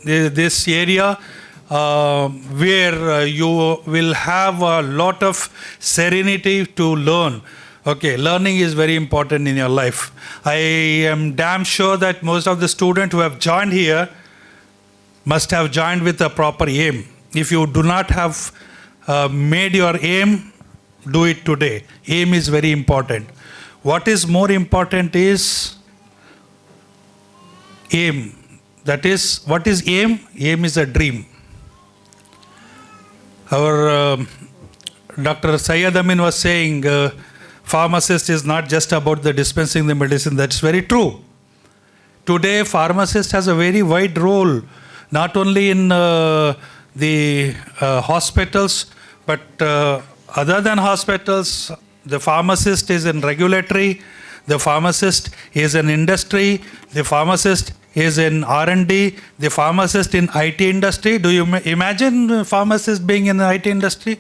this area where you will have a lot of serenity to learn. Okay, learning is very important in your life. I am damn sure that most of the students who have joined here must have joined with a proper aim. If you do not have made your aim, do it today. Aim is very important. What is more important is aim. That is, what is aim? Aim is a dream. Our Dr. Syed Amin was saying, pharmacist is not just about the dispensing the medicine. That's very true. Today, pharmacist has a very wide role, not only in the hospitals, But other than hospitals, the pharmacist is in regulatory, the pharmacist is in industry, the pharmacist is in R&D, the pharmacist in IT industry. Do you imagine pharmacist being in the IT industry?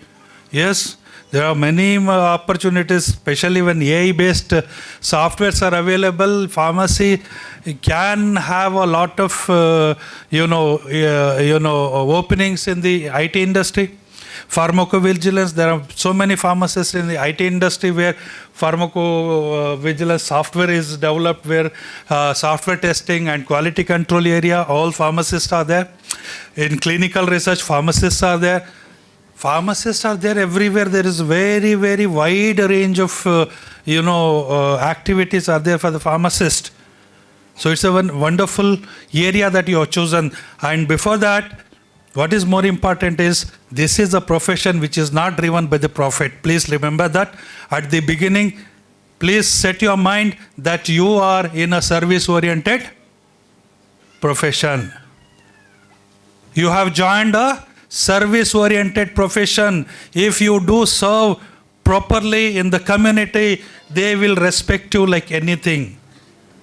Yes, there are many opportunities, especially when AI-based softwares are available. Pharmacy can have a lot of, openings in the IT industry. Pharmacovigilance, there are so many pharmacists in the IT industry where pharmacovigilance software is developed, where software testing and quality control area, all pharmacists are there. In clinical research, pharmacists are there. Pharmacists are there everywhere. There is very, very wide range of, activities are there for the pharmacist. So it's a wonderful area that you have chosen. And before that, what is more important is, this is a profession which is not driven by the profit. Please remember that. At the beginning, please set your mind that you are in a service-oriented profession. You have joined a service-oriented profession. If you do serve properly in the community, they will respect you like anything.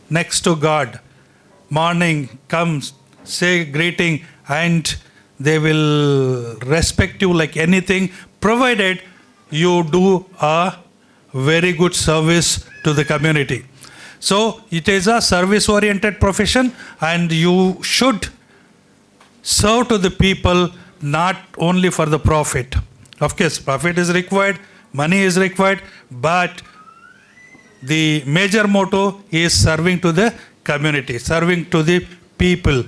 Next to God. Morning, come, say greeting, and they will respect you like anything, provided you do a very good service to the community. So it is a service-oriented profession, and you should serve to the people, not only for the profit. Of course, profit is required, money is required, but the major motto is serving to the community, serving to the people,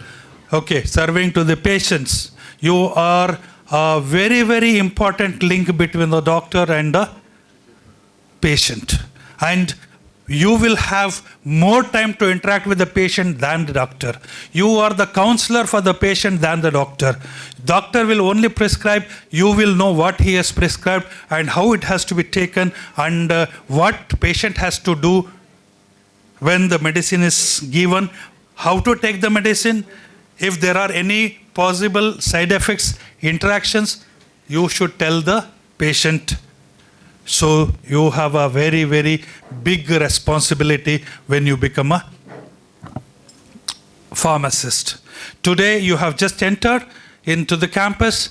serving to the patients. You are a very, very important link between the doctor and the patient. And you will have more time to interact with the patient than the doctor. You are the counselor for the patient than the doctor. Doctor will only prescribe. You will know what he has prescribed and how it has to be taken, and what patient has to do when the medicine is given, how to take the medicine. If there are any possible side effects, interactions, you should tell the patient. So you have a very, very big responsibility when you become a pharmacist. Today you have just entered into the campus.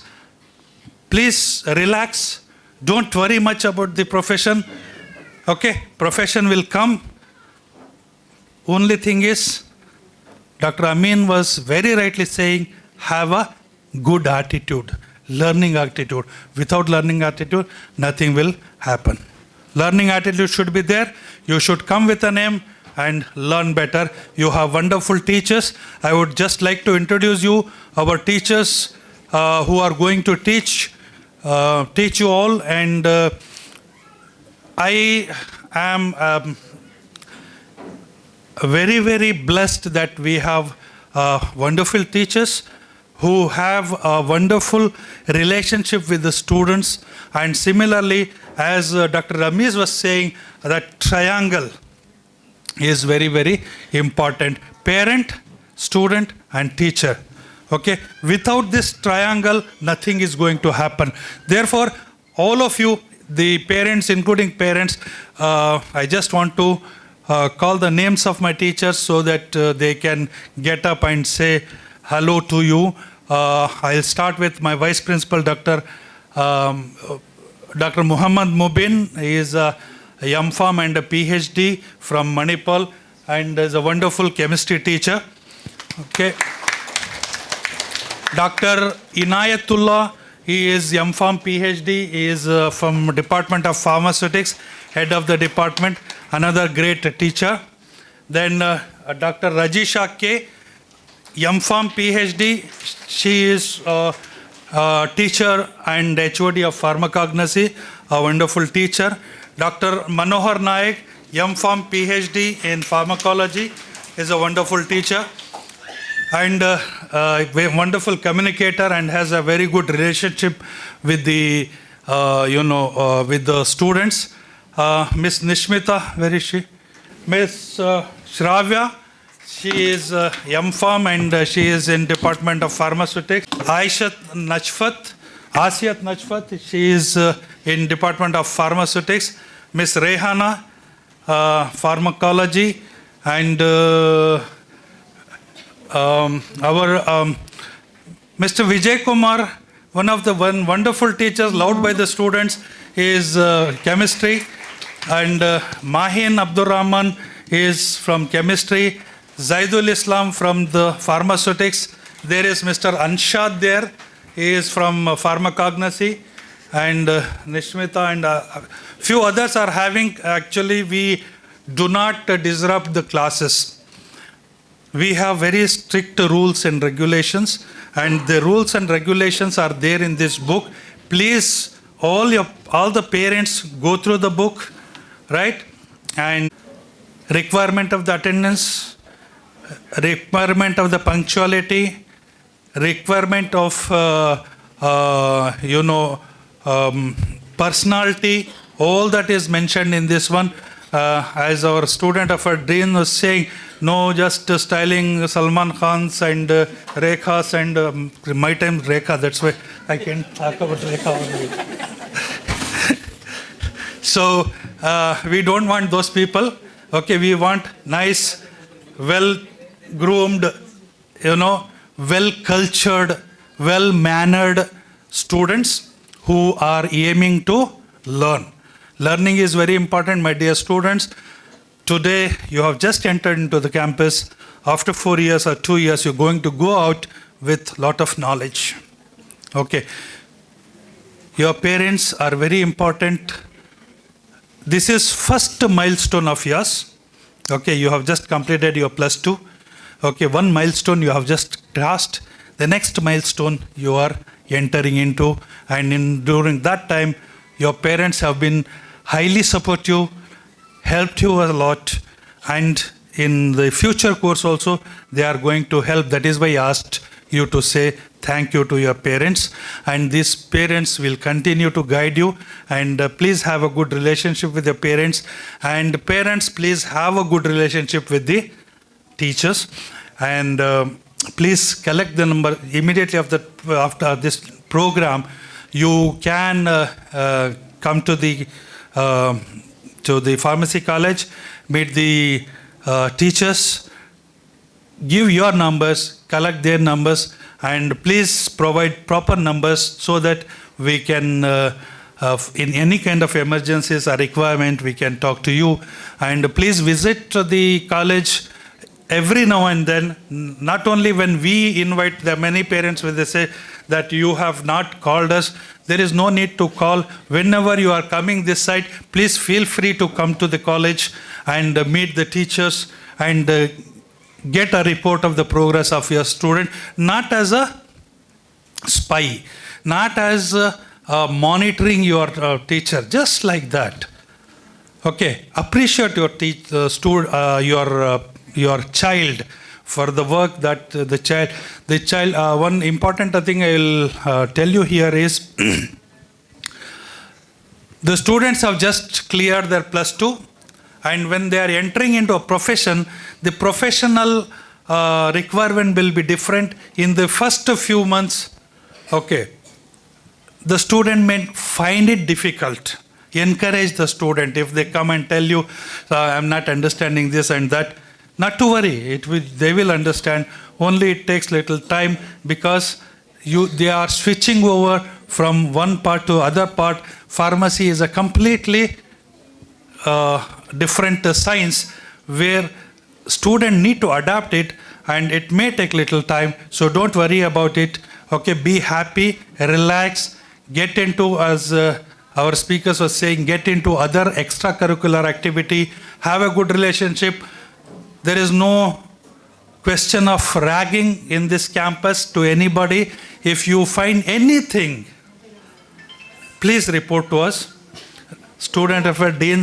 Please relax. Don't worry much about the profession. Profession will come. Only thing is, Dr. Amin was very rightly saying, have a good attitude, learning attitude. Without learning attitude, nothing will happen. Learning attitude should be there. You should come with a name and learn better. You have wonderful teachers. I would just like to introduce you our teachers who are going to teach you all. And I am very, very blessed that we have wonderful teachers who have a wonderful relationship with the students. And similarly, as Dr. Ramesh was saying, that triangle is very, very important. Parent, student, and teacher. Without this triangle, nothing is going to happen. Therefore, all of you, the parents, including parents, I just want to call the names of my teachers so that they can get up and say hello to you. I'll start with my Vice Principal, Dr. Muhammad Mubin. He is a M.Pharm and a PhD from Manipal, and is a wonderful chemistry teacher. Dr. Inayatullah, he is M.Pharm PhD. He is from Department of Pharmaceutics, head of the department, another great teacher. Then Dr. Rajisha K, M.Pharm PhD. She is a teacher and HOD of pharmacognosy, a wonderful teacher. Dr. Manohar Naik, M.Pharm PhD in pharmacology, is a wonderful teacher and a wonderful communicator, and has a very good relationship with the with the students. Miss Nishmita, where is she? Miss Shravya, she is M.Pharm and she is in Department of Pharmaceutics. Aishat Najfat, Asiyat Najfat, she is in Department of Pharmaceutics. Miss Rehana, Pharmacology. And our Mr. Vijay Kumar, one of the wonderful teachers loved by the students, is chemistry. And Mahin Abdurrahman is from chemistry. Zaidul Islam from the pharmaceutics. There is Mr. Anshad there. He is from pharmacognosy. And Nishmita and few others are having, actually we do not disrupt the classes. We have very strict rules and regulations, and the rules and regulations are there in this book. Please, all the parents go through the book, right? And requirement of the attendance, requirement of the punctuality, requirement of personality, all that is mentioned in this one. As our student of our Dean was saying, no just styling Salman Khans and Rekhas and my time Rekha, that's why I can talk about Rekha only. So we don't want those people. Okay, we want nice, well-groomed, well-cultured, well-mannered students who are aiming to learn. Learning is very important, my dear students. Today, you have just entered into the campus. After 4 years or 2 years, you're going to go out with a lot of knowledge. Okay. Your parents are very important. This is first milestone of yours. Okay, you have just completed your +2. Okay, one milestone you have just crossed. The next milestone you are entering into, and during that time, your parents have been highly supportive, helped you a lot, and in the future course also, they are going to help. That is why I asked you to say thank you to your parents, and these parents will continue to guide you, and please have a good relationship with your parents, and parents, please have a good relationship with the teachers, and please collect the number immediately after this program. You can come to the pharmacy college, meet the teachers, give your numbers, collect their numbers, and please provide proper numbers so that we can, in any kind of emergencies or requirement, we can talk to you. And please visit the college every now and then, not only when we invite the many parents when they say that you have not called us. There is no need to call. Whenever you are coming this side, please feel free to come to the college and meet the teachers and get a report of the progress of your student, not as a spy, not as monitoring your teacher, just like that. Okay, appreciate your your child for the work that the child. One important thing I will tell you here is the students have just cleared their +2, and when they are entering into a profession, the professional requirement will be different. In the first few months, okay, the student may find it difficult. Encourage the student. If they come and tell you, I'm not understanding this and that, not to worry, they will understand. Only it takes little time, because they are switching over from one part to other part. Pharmacy is a completely different science where students need to adapt it, and it may take little time. So don't worry about it. Okay, be happy, relax, get into, as our speakers were saying, get into other extracurricular activity, have a good relationship. There is no question of ragging in this campus to anybody. If you find anything, please report to us. Student affairs Dean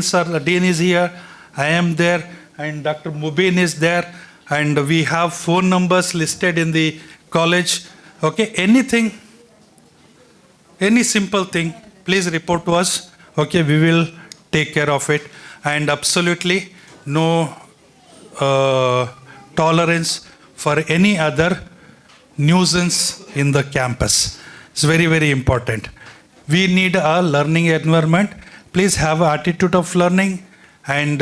is here, I am there, and Dr. Mubin is there, and we have phone numbers listed in the college. Okay, anything, any simple thing, please report to us. Okay, we will take care of it, and absolutely no tolerance for any other nuisance in the campus. is very, very important. We need a learning environment. Please have an attitude of learning, and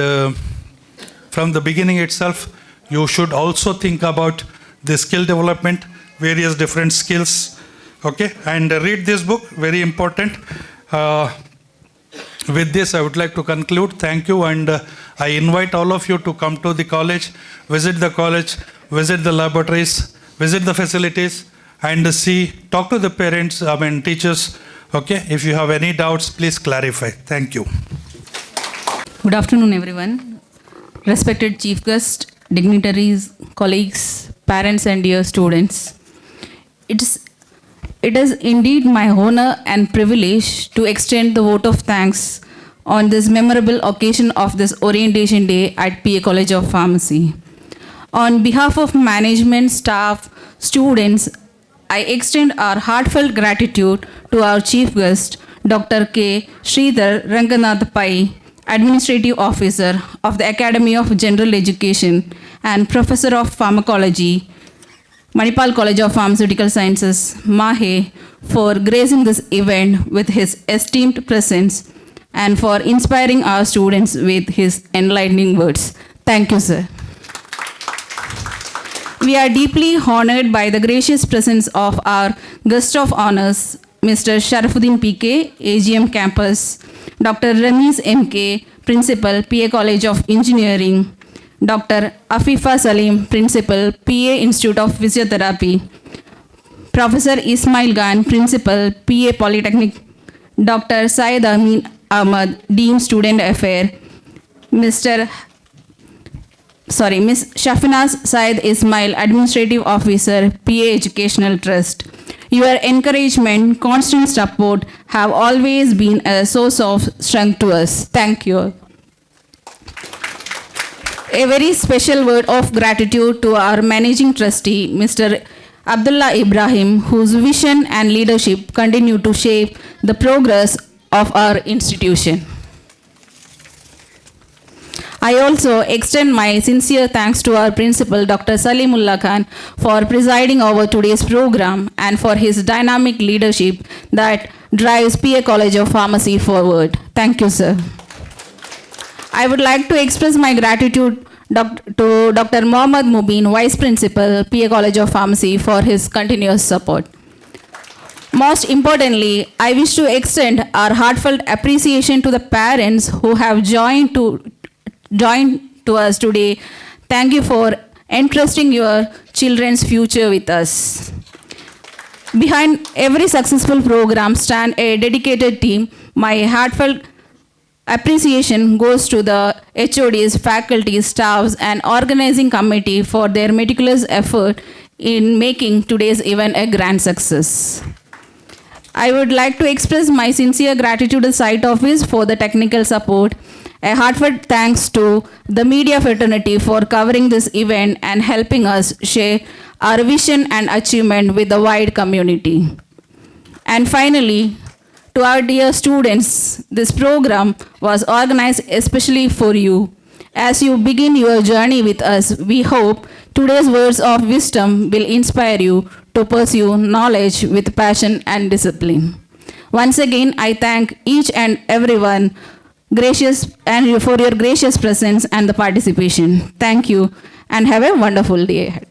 from the beginning itself, you should also think about the skill development, various different skills. Okay, and read this book, very important. With this, I would like to conclude. Thank you, and I invite all of you to come to the college, visit the laboratories, visit the facilities, and talk to the parents, teachers. Okay, if you have any doubts, please clarify. Thank you. Good afternoon, everyone. Respected chief guest, dignitaries, colleagues, parents, and dear students. It is indeed my honor and privilege to extend the vote of thanks on this memorable occasion of this orientation day at PA College of Pharmacy. On behalf of management, staff, students, I extend our heartfelt gratitude to our chief guest, Dr. K. Sridhar Ranganath Pai, Administrative Officer of the Academy of General Education and Professor of Pharmacology, Manipal College of Pharmaceutical Sciences, Mahe, for gracing this event with his esteemed presence and for inspiring our students with his enlightening words. Thank you, sir. We are deeply honored by the gracious presence of our guest of honors, Mr. Sharafuddin PK, AGM Campus, Dr. Ramiz MK, Principal, PA College of Engineering, Dr. Afifa Salim, Principal, PA Institute of Physiotherapy, Professor Ismail Khan, Principal, PA Polytechnic, Dr. Syed Amin Ahmad, Dean Student Affairs, Miss Shafinaz Syed Ismail, Administrative Officer, PA Educational Trust. Your encouragement, constant support have always been a source of strength to us. Thank you. A very special word of gratitude to our Managing Trustee, Mr. Abdullah Ibrahim, whose vision and leadership continue to shape the progress of our institution. I also extend my sincere thanks to our principal, Dr. Salimullah Khan, for presiding over today's program and for his dynamic leadership that drives PA College of Pharmacy forward. Thank you, sir. I would like to express my gratitude to Dr. Mohammad Mubin, Vice Principal, PA College of Pharmacy, for his continuous support. Most importantly, I wish to extend our heartfelt appreciation to the parents who have joined to us today. Thank you for entrusting your children's future with us. Behind every successful program stands a dedicated team. My heartfelt appreciation goes to the HODs, faculty, staffs, and organizing committee for their meticulous effort in making today's event a grand success. I would like to express my sincere gratitude to the site office for the technical support. A heartfelt thanks to the media fraternity for covering this event and helping us share our vision and achievement with the wide community. And finally, to our dear students, this program was organized especially for you. As you begin your journey with us, we hope today's words of wisdom will inspire you to pursue knowledge with passion and discipline. Once again, I thank each and everyone for your gracious presence and the participation. Thank you and have a wonderful day ahead.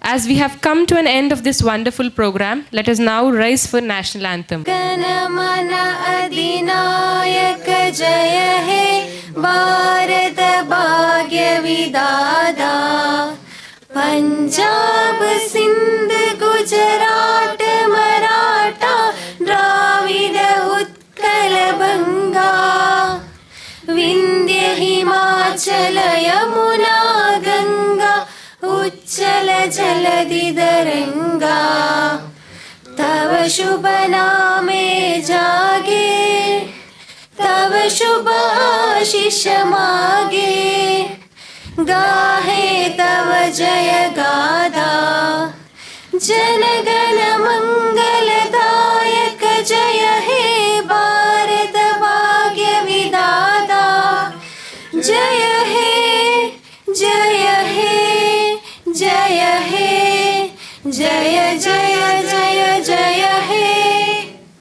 As we have come to an end of this wonderful program, let us now rise for national anthem. Kanamana Adinayaka Jaya He Bharata Bhagya Vidada Punjab Sindh Gujarat Maratha Dravida Utkal Banga Vindhya Himachala Yamuna Ganga Uchchala Jaladi Daranga Tava Shubha Name Jage Tava Shubha Ashish Mage Gahe Tava Jaya Gada Janagana Mangala